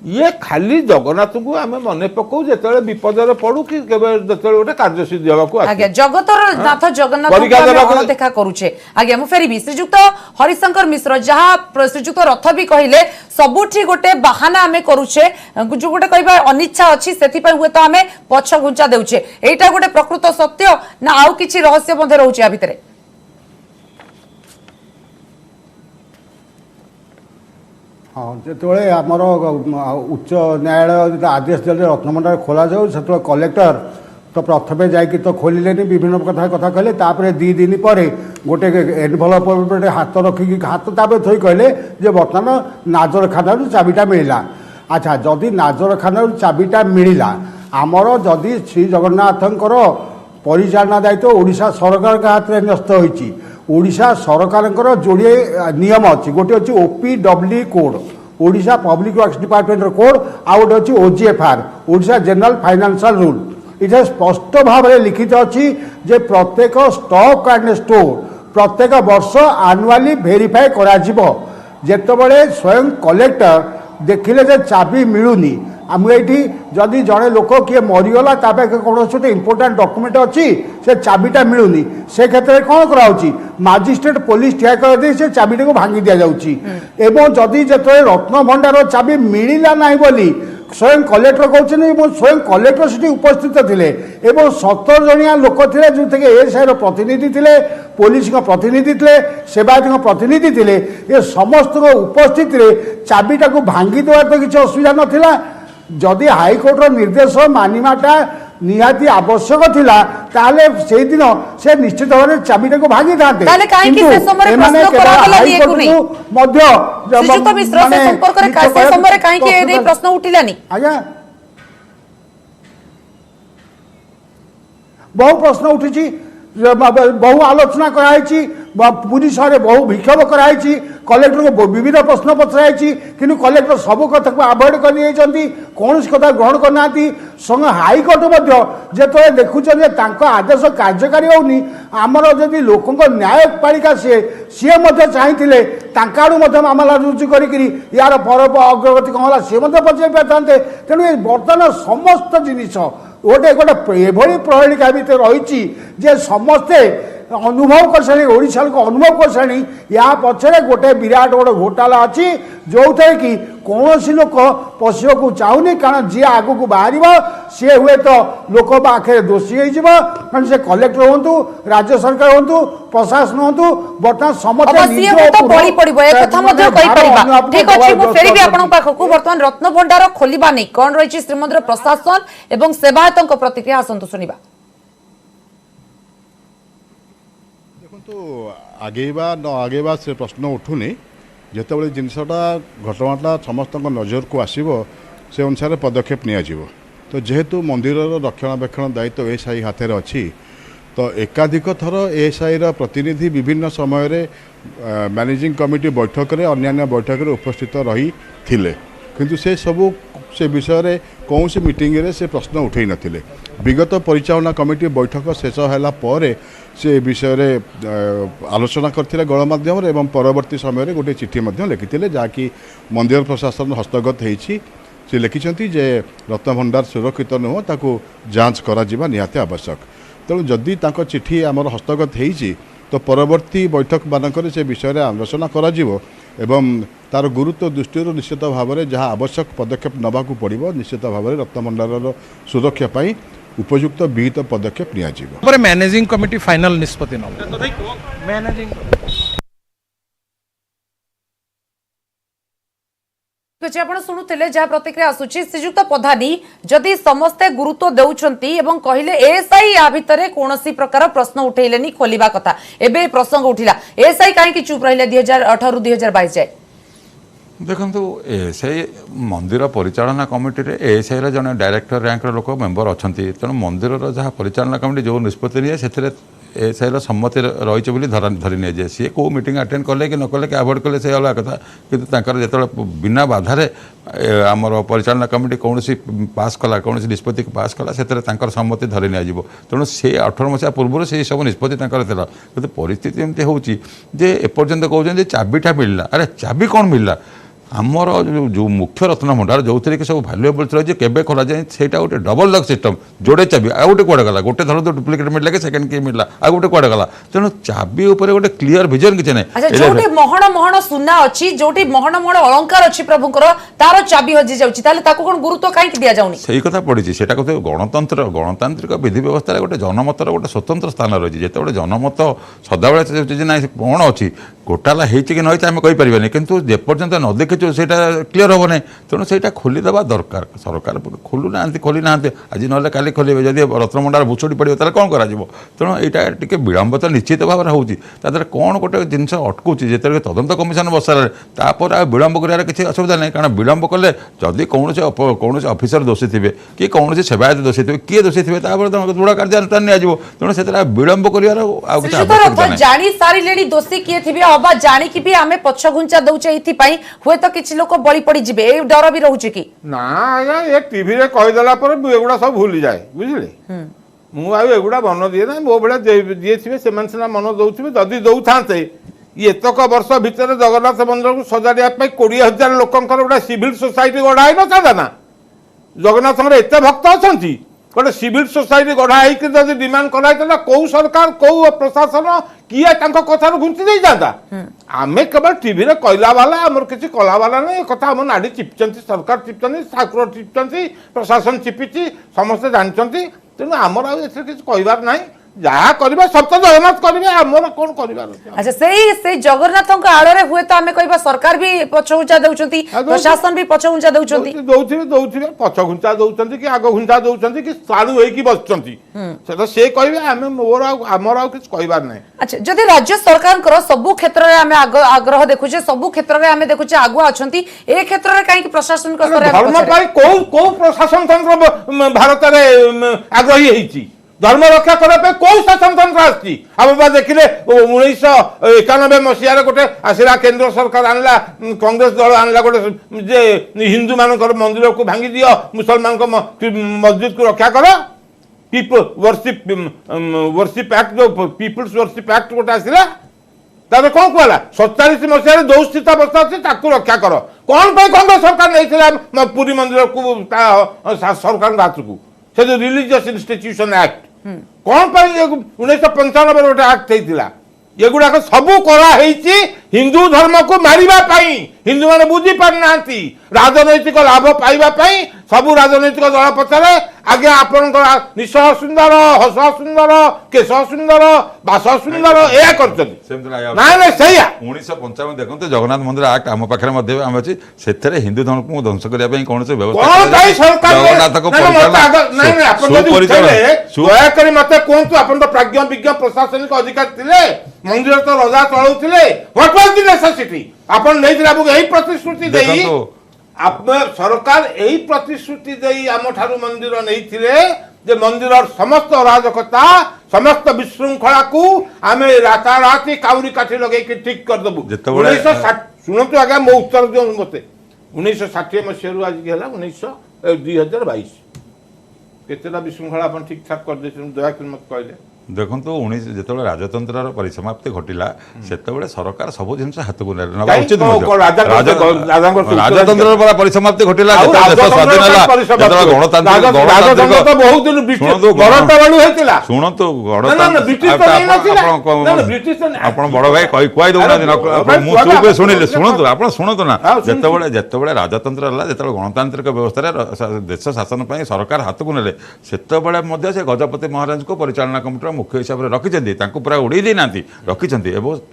ये खाली जगन्नाथ को आम मन पकाऊ जो विपद पड़ू कि गोटे कार्यसिद्धि होगा जगतर नाथ जगन्नाथ देखा करुचे आज्ञा मु फेरबी श्रीजुक्त हरिशंकर मिश्र जहाँ श्रीजुक्त रथ भी कहले सबुठी गोटे बाहाना आम करुचे जो गोटे कह अनिच्छा अच्छी से हुए तो आम पछ घुंचा देउचे एटा गोटे प्रकृत सत्य ना आउ किछि रहस्य बंधे रहउचे आ भितरे हाँ जिते आमर उच्च न्यायालय आदेश देते रत्नभंडार खोल जाऊ से कलेक्टर तो प्रथम जाकि तो खोलिले विभिन्न कथा कथा कहले तापर 2 दिन पर गोटे एनभलप हाथ रखिकी हाथ तापर थोड़ी कहले जे बर्तमान नाजरखाना चाबिटा मिलला अच्छा जदि नाजरखाना चाबिटा मिलला आमर जदि श्री जगन्नाथंकर परिचालना दायित्व ओडिशा सरकार हाथ में न्यस्त होइछि ओडिशा सरकार जोड़े नियम अच्छी गोटे अच्छी OPW code Odisha public works department code आ गोटे अच्छी OGFR Odisha general financial rule इधर स्पष्ट भाव में लिखित अच्छी जे प्रत्येक स्टॉक एंड स्टोर प्रत्येक वर्ष आनुआली भेरीफाए करा जेतेबेले स्वयं कलेक्टर देखिले जे चाबी मिलूनी आम ये जदि जड़े लोक किए मरीगला कौन गोटे इंपोर्टाट डॉक्यूमेंट अच्छी से चाबिटा मिलूनी से क्षेत्र में कौन कराऊँगी मजिस्ट्रेट पुलिस ठिया कर से चाबिटा को भांगी दि जाऊँगी एवं जदि जो रत्नभंडार चाबी मिलला ना बोली स्वयं कलेक्टर कहते स्वयं कलेक्टर से उपस्थित थे एवं 17 जनिया लोक थे जो थे एएसआई प्रतिनिधि थे पुलिस प्रतिनिधि थे सेवायत प्रतिनिधि थे ये समस्त उपस्थित चाबिटा को भांगी देवार तो किसी असुविधा नाला जदि हाईकोर्टर निर्देश मानिमाटा निहाती आवश्यक थिला ताले से दिन से निश्चित भाव में चाबिटा को भागी थाते ताले काहे कि से समय प्रश्न करागला दिए को नहीं मध्य श्रीजुक्त मिश्र से संपर्क रे कासे समय काहे कि ए प्रश्न उठिलानी आज्ञा बहु प्रश्न उठी बहु आलोचना कराई पूरी सहर बहु विक्षोभ कराई कलेक्टर को विविध प्रश्न पचराई कि कलेक्टर सब कथा को आभोड कर कौन कथा ग्रहण करना संग हाईकोर्ट जो देखुं आदेश कार्यकारी होनी आमर जदि लोक न्यायपालिका सी चाहिए आड़ू मामला रुजु कर यार पर अग्रगति कौन है सी पचारि पारे तेणु बर्तमान समस्त जिनिस गोटे गोटे एभली प्रणालिका भितर रही समस्ते अनुभव कर ओडिशा लोक अनुभव कर या पछरे गोटे विराट बड़ घोटाला अच्छी जो थे कि कौन लोक पशिया को चाहूनी कारण जी आग को बाहर सी हुए तो लोक पाखे दोषी हो से कलेक्टर हूँ राज्य सरकार हूँ प्रशासन हूँ बर्तमान बर्तमान रत्न भंडार खोलिबा नहीं कौन रही श्रीमंदिर प्रशासन एवं सेवायतों प्रतिक्रिया आसतु शुणा देखो आगेवा न आगेवा से प्रश्न उठुनी जिते जिनसटा घटनाटा समस्त नजर को आसो से अनुसार पदक्षेप नियाजिवो तो जेहेतु मंदिर रक्षणाबेक्षण दायित्व एएसआई हाथ में अच्छी तो एकाधिक थर एएसआई प्रतिनिधि विभिन्न समय मैनेजिंग कमिटी बैठक में अन्य बैठक में उपस्थित रही थिले किंतु से सबू से विषय में कौन सी मीटिंग रे से प्रश्न उठे नथिले विगत परिचालना कमिटी बैठक शेष है से विषय में आलोचना करथिले गणमाध्यम एवं परवर्ती समय गोटे चिठी लिखिथिले जहाँकि मंदिर प्रशासन हस्तगत होईछि से लिखिछंती जे रत्नभंडार सुरक्षित नुह ताकू जांच करा जिबा निहाती आवश्यक तेणु जदि तांको चिठी आमर हस्तगत होईछि तो परवर्ती बैठक मानकर से विषय में आलोचना करा जिवो एवं तार गुरुत्व दृष्टि निश्चित भाव में जहाँ आवश्यक पदक्षेप नबाकू पड़ो निश्चित भाव में रत्नभंडार सुरक्षा पाई उपयुक्त विहित पदक्षेप नियाजिवो मैनेजिंग कमिटी फाइनल निष्पत्ति मैनेजिंग आपण शुणुले जहाँ प्रतिक्रिया आसूची श्रीजुक्त प्रधानी जदि समस्ते गुरुत्व देउछंती एवं कहले एएसआई या भितरे कोनोसी प्रकार प्रश्न उठेलेनी खोलिबा कथा एबे प्रसंग उठिला एएसआई काहे कि चुप रहिले 2018 2022 जाय देखु एएसआई मंदिर परिचालना कमिटी एएसआई जड़े डायरेक्टर रैंक लोक मेंबर अच्छा तेणु मंदिर जहाँ परिचालना कमिटी जो निष्पत्ति निए से एएसआई सम्मति रही धरी नि जाए सी कौ मीटिंग अटेंड कले कि नकले कि आभोड कले से अलग कथा कि जो बिना बाधार आमर परिचालना कमिटी कौन पास कला कौन निष्पत्ति पास कला से सम्मति धरी नि तेणु से 18 मसीहा पूर्व से सब निष्पत्ति कि परिस्थिति एमती होपर्यंत कहते चाबिटा मिलला अरे चाबी कौन मिलला आमर जो मुख्य रत्न भंडार जो थे कि सब भैल्युएबल्स रही केबे खोला जाए सेटा गोटे डबल लक सिस्टम जोड़े चाबी आ गोटे कुआडे गला गोटे थर तो डुप्लिकेट मिलला कि सेकंड की मिलला आ गोटे कुआडे गला तेणु चाबी ऊपर गोटे क्लियर विजन किछ नै अच्छा जोटी मोहण मोहण सुना अछि जोटी मोहण मोहण अलंकार अछि प्रभुकर तार चाबी हजि जाउछि ताले ताको कोन गुरुत्व काहे दिया जाउनी सही कथा पड़िछि सेटा कहते गणतांत्रिक विधि व्यवस्था गोटे जनमतर गोटे स्वतंत्र स्थान रही जेते जनमत सदाबले ना कौन अच्छी घोटाला होती कि नहीं आम कहीपर कितु जेपर्यंत न देखीचु से क्लीयर हम ना तेणु से खोलीदेवा दरकार सरकार खोलू ना खोली ना आज ना काली खोलेंगे जदि रत्नभंडार भुसुड़ी पड़े ताले कौन कर तेणु यहाँ टी विलंब तो निश्चित भाव में होती कौन गोटे जिन अटकुची जिते तदंत कमिशन बसारे तापर आ विलंब कर किसी असुविधा नहीं कारण विलंब कले जदि कौन अफिसर दोषी थे कि कौन सेवायत दोषी थे किए दोषी थे दृढ़ कार्यानुष्ठान नियाजिवो तेणु से विलंब कर जानी सारे दोषी किए थे अबा जानिकी भी आमे पछ घुंचा दउचे एथि हुए तो किछि लोक बळी पड़ी जिबे ए डर भी रहउचे कि ना आज्ञा ये टीवी रे कहि देला पर एगुडा सब भूली जाए बुझिले मु आ एगुडा मन दिए ना मो बेला दिए थिबे सेमान सेना मन दउथिबे जदी दउ थांते ये तक वर्ष भितर जगन्नाथ मंदिर को सजाड़िया 20,000 लोकंकर गोटे सिविल सोसाइटी गढ़ा न ना जगन्नाथ एत भक्त अच्छा गोटे सिविल सोसाइटी गढ़ा जब डिमांड कराइला कौ सरकार कौ प्रशासन किए कथार घुंची दे जाता आम केवल टीवी कहला वाला आमर किसी कला वाला नहीं कथा आम नाड़ी चिपचंती सरकार चिपचंती ठाकुर चिपचंती प्रशासन चिपिची समस्ते जानते तेणु आमर आसे किसी कहबार ना जहाँ करिबा सब तो जगन्नाथ करिबे हमर कोन करिबार अच्छा से जगन्नाथक आड़े हुए तो आमे कहबा सरकार भी पछघुंचा दउचंती प्रशासन भी पछघुंचा दउचंती दउथिबे पछघुंचा दउचंती कि आगो घुंचा दउचंती कि साडू होई कि बसचंती सेटा से कहबे आमे मोर हमर आ किछ कहबार नै अच्छा जदि राज्य सरकार कर सब क्षेत्र रे आमे आग्रह देखुचे सब क्षेत्र रे आमे देखुचे आगुआ अछंती ए क्षेत्र रे काहे कि प्रशासन को स्तर धर्म पाई को प्रशासन तंत्र भारत रे आग्रही हेची धर्म रक्षा करने कौ शासन तंत्र आम देखिले 1991 मसीह गोटे आसला केंद्र सरकार आनला कांग्रेस दल आनला गोटे जे हिंदू मान मंदिर को भांगी दियो मुसलमान मस्जिद को रक्षा कर पीपल वर्शिप एक्ट जो पीपल्स वर्शिप एक्ट गोटे आसला तारे कौन कहला 47 मसीह जो स्थित अवस्था अच्छी रक्षा कर कौन कांग्रेस सरकार नहीं पुरी मंदिर को सरकार हाथ को से जो रिलीजियस इंस्टीट्यूशन एक्ट कौन पर 1995 गोटे आक्ट होता एगुड़ाक सबू कराई हिंदू धर्म को मारिबा हिंदू मैंने बुझी पारि ना राजनैतिक लाभ पाइबा सबू राजनैतिक दल पछरे आगे आपण निश सुंदर हस सुंदर केश सुंदर बास सुंदर या कर 1955 देखते जगन्नाथ मंदिर आक्ट आम पाखे आम अच्छी से हिंदू धर्म को ध्वंस करने कौन से दयाकोरी मत कहतु आप प्राज्ञ विज्ञ प्रशासनिक अधिकारी थे मंदिर तो रजा चलाउथिले व्हाट वाज द नेसेसिटी आपण नहीं प्रतिश्रुति देई आप सरकार यही प्रतिश्रुति देई आम ठारू मंदिर नहीं जे मंदिर समस्त अराजकता समस्त विशृंखला को आम राताराति काउरी काठी लगे ठीक करदेबू शुणु आज्ञा मो उत्तर दियो मत 1960 मसीह आज है 2022 केतेटा विशृंखला आप ठीक ठाक कर दयाकोरी मत कहले देखो जो राजतंत्र परिसमाप्ति घटला से सरकार सब जिन हाथ को उचित राजतंत्र परिसमाप्ति घटला शुणु बड़ भाई कही दौना शुणिले शुणु आप शुणु ना जिते राजतंत्र है गणतांत्रिक व्यवस्था देश शासन सरकार हाथ को नेले से गजपति महाराज को परिचालना कमिटी मुख्य हिसाब से रखिंट पूरा उड़े देना रखिंट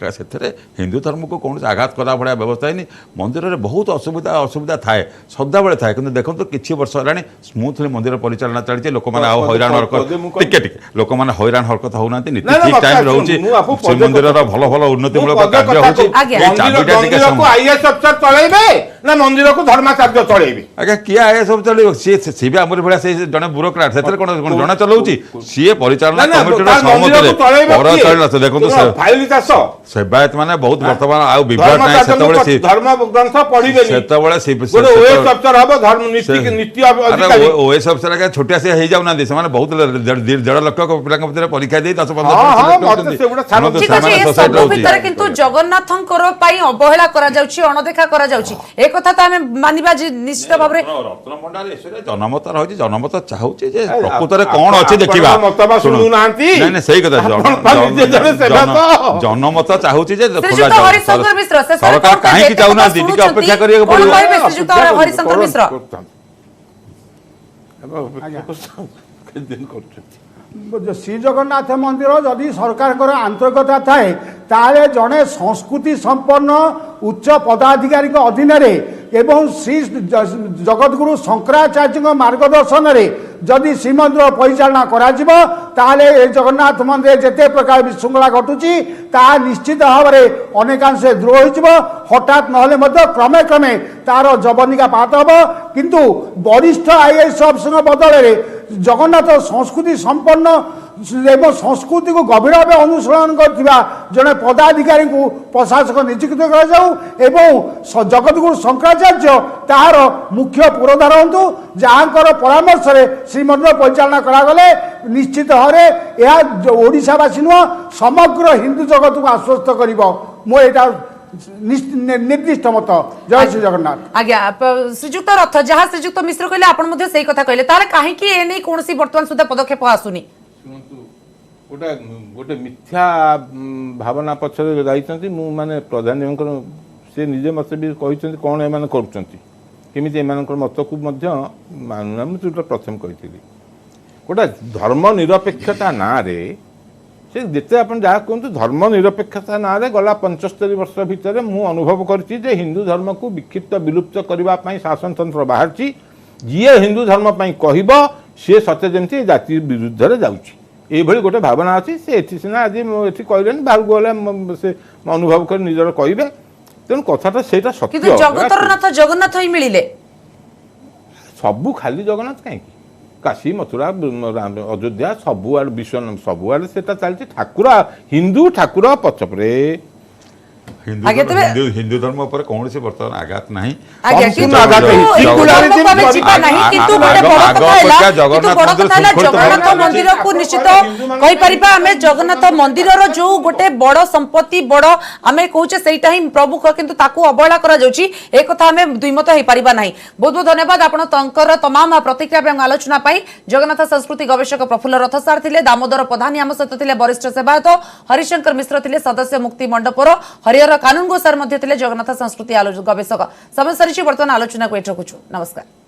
से हिंदू धर्म को कौन आघात कला भाया व्यवस्था है मंदिर में बहुत असुविधा थाए सदाबे थाए कि देखो किसी वर्ष है स्मूथली मंदिर परिचालना चलती लोक मैंने हईराण हरकत टे लोक मैंने हईराण हरकत होना नीति ठीक टाइम रोचे श्रीमंदिर भल भल उन्नतिमूलक ना मंदिर को धर्माचार्य चलेबे आज्ञा किए आए सब चलो सी भी आमरी भाया से जड़े ब्यूरोक्राट से कौन जना चलाऊँगी सी परिचालना कमिटी सेवायत मैंने बहुत वर्तमान आउ विवाद नहीं ओएस अफसर छोटिया से हो जाऊना बहुत 1.5 लाख पिला परीक्षा दे 10-15 किंतु जगन्नाथंकर अवहेला अणदेखा एक कथा तो आम मानिबा निश्चित भाव में जनमत रही जनमत चाहूँ प्रकृत में कौन अच्छे देखा नहीं सही कथा जनमत चाहूँ सरकार कहीं चाहूना अपेक्षा करा हरिशंकर मिश्र श्री जगन्नाथ मंदिर जदि सरकार आंतरिकता थाए ताले जड़े संस्कृति संपन्न उच्च पदाधिकारी अधीन एवं श्री जगतगुरु शंकराचार्य मार्गदर्शन में जदि श्रीमंदिर परिचालना ताले जगन्नाथ मंदिर जिते प्रकार विशृंखला घटुची ता निश्चित भाव में अनेकांश दूर हो हठात ना क्रमे क्रमे तार जवनिका पात हम किंतु वरिष्ठ आईएएस अफिसर बदल जगन्नाथ संस्कृति संपन्न एवं संस्कृति को गभीर भाव अनुसरण करथिबा जड़े पदाधिकारी को प्रशासक नियुक्त कर जगतगुरु शंकराचार्य तार मुख्य पुरोधार हूँ जहाँ परामर्श श्रीमंदिर परिचालना करागले निश्चित भाव में ओडिशावासी नुह समग्र हिंदू जगत को आश्वस्त कर निर्दिष्ट मत जय श्री जगन्नाथ आज्ञा श्रीजुक्त रथ जहाँ श्रीजुक्त मिश्र कहले आपण से कथा कहले तार कहीं एने कौन वर्तमान सुधा पदक्षेप आसुनी गोटे गोटे मिथ्या भावना पछरे जाइछन्ति मु माने प्रधानमंत्री से निजे मत भी कहते कौन एम करमि एम मत को मानुना मुझे प्रथम कही गोटे धर्म निरपेक्षता ना रे से जिते आप जहाँ कहतु धर्म निरपेक्षता ना रे गला 75 वर्ष भितर मु अनुभव कर हिंदू धर्म को विक्षिप्त विलुप्त करने शासन तंत्र बाहर जी हिंदू धर्म कह सी सत्य जमी जाति विरुद्ध जाऊँगी ये गोटे भावना अच्छी से सीना आज ये कहले बाहर गले से अनुभव कर निजर कहे तेणु कथा से सत्य जगन्नाथ ही मिले सबू खाली जगन्नाथ कहीं काशी मथुरा अयोध्या सबुआड़ विश्व सबुआड़े से चलती ठाकुर हिंदू ठाकुर पछपरे ଆଜ୍ଞା, ତେବେ- ହିନ୍ଦୁ ଧର୍ମ ଉପରେ କୌଣସି ବର୍ତ୍ତମାନ ଆଘାତ ନାହିଁ। ଆଜ୍ଞା, ସମ୍ପୂର୍ଣ୍ଣ କିନ୍ତୁ ଆଘାତ କିନ୍ତୁ ହେଇଛି। ଏଇ Secularism ଧର୍ମକୁ ଆମେ କରି- ଯିବା ନାହିଁ, କିନ୍ତୁ ଗୋଟେ ଆଗ- ବଡ ଆଗ କଥା ହେଲା ଅପେକ୍ଷା କିନ୍ତୁ ଜଗନ୍ନାଥ ବଡ ମନ୍ଦିର କଥା ହେଲା ଶୃଙ୍ଖଳିତ ଜଗନ୍ନାଥ ଭାବରେ ମନ୍ଦିରକୁ ନିଶ୍ଚିତ କହିପାରିବା ଆମେ ଜଗନ୍ନାଥ ମନ୍ଦିରର ଯୋଉ ଗୋଟେ ବଡ ସମ୍ପତ୍ତି ବଡ ଆମେ କହୁଛେ ସେଇଟା ହିଁ ପ୍ରମୁଖ, କିନ୍ତୁ ତାକୁ ଅବହେଳା କରାଯାଉଛି ଏ କଥା ଆମେ ଦୁଇମତ ହେଇପାରିବା ନାହିଁ। ବହୁତ ବହୁତ ଧନ୍ୟବାଦ ଆପଣ ତାଙ୍କର ତମାମ ପ୍ରତିକ୍ରିୟା ଏବଂ ଆଲୋଚନା ପାଇଁ। ଜଗନ୍ନାଥ ସଂସ୍କୃତି ଗବେଷକ ପ୍ରଫୁଲ୍ଲ ରଥ ସାର୍ ଥିଲେ, ଦାମୋଦର ପ୍ରଧାନୀ ଆମ ସହିତ ଥିଲେ, ବରିଷ୍ଠ ସେବାୟତ ହରିଶଙ୍କର ମିଶ୍ର ଥିଲେ, ସଦସ୍ୟ ମୁକ୍ତି ମଣ୍ଡପର, ହରିହର କାନୁନଗୋ ସାର୍ ମଧ୍ୟ ଥିଲେ ଜଗନ୍ନାଥ ସଂସ୍କୃତି ଗବେଷକ। ସମୟ ସରିଛି, ବର୍ତ୍ତମାନ ଆଲୋଚନାକୁ ଏଠି ରଖୁଛୁ। ନମସ୍କାର।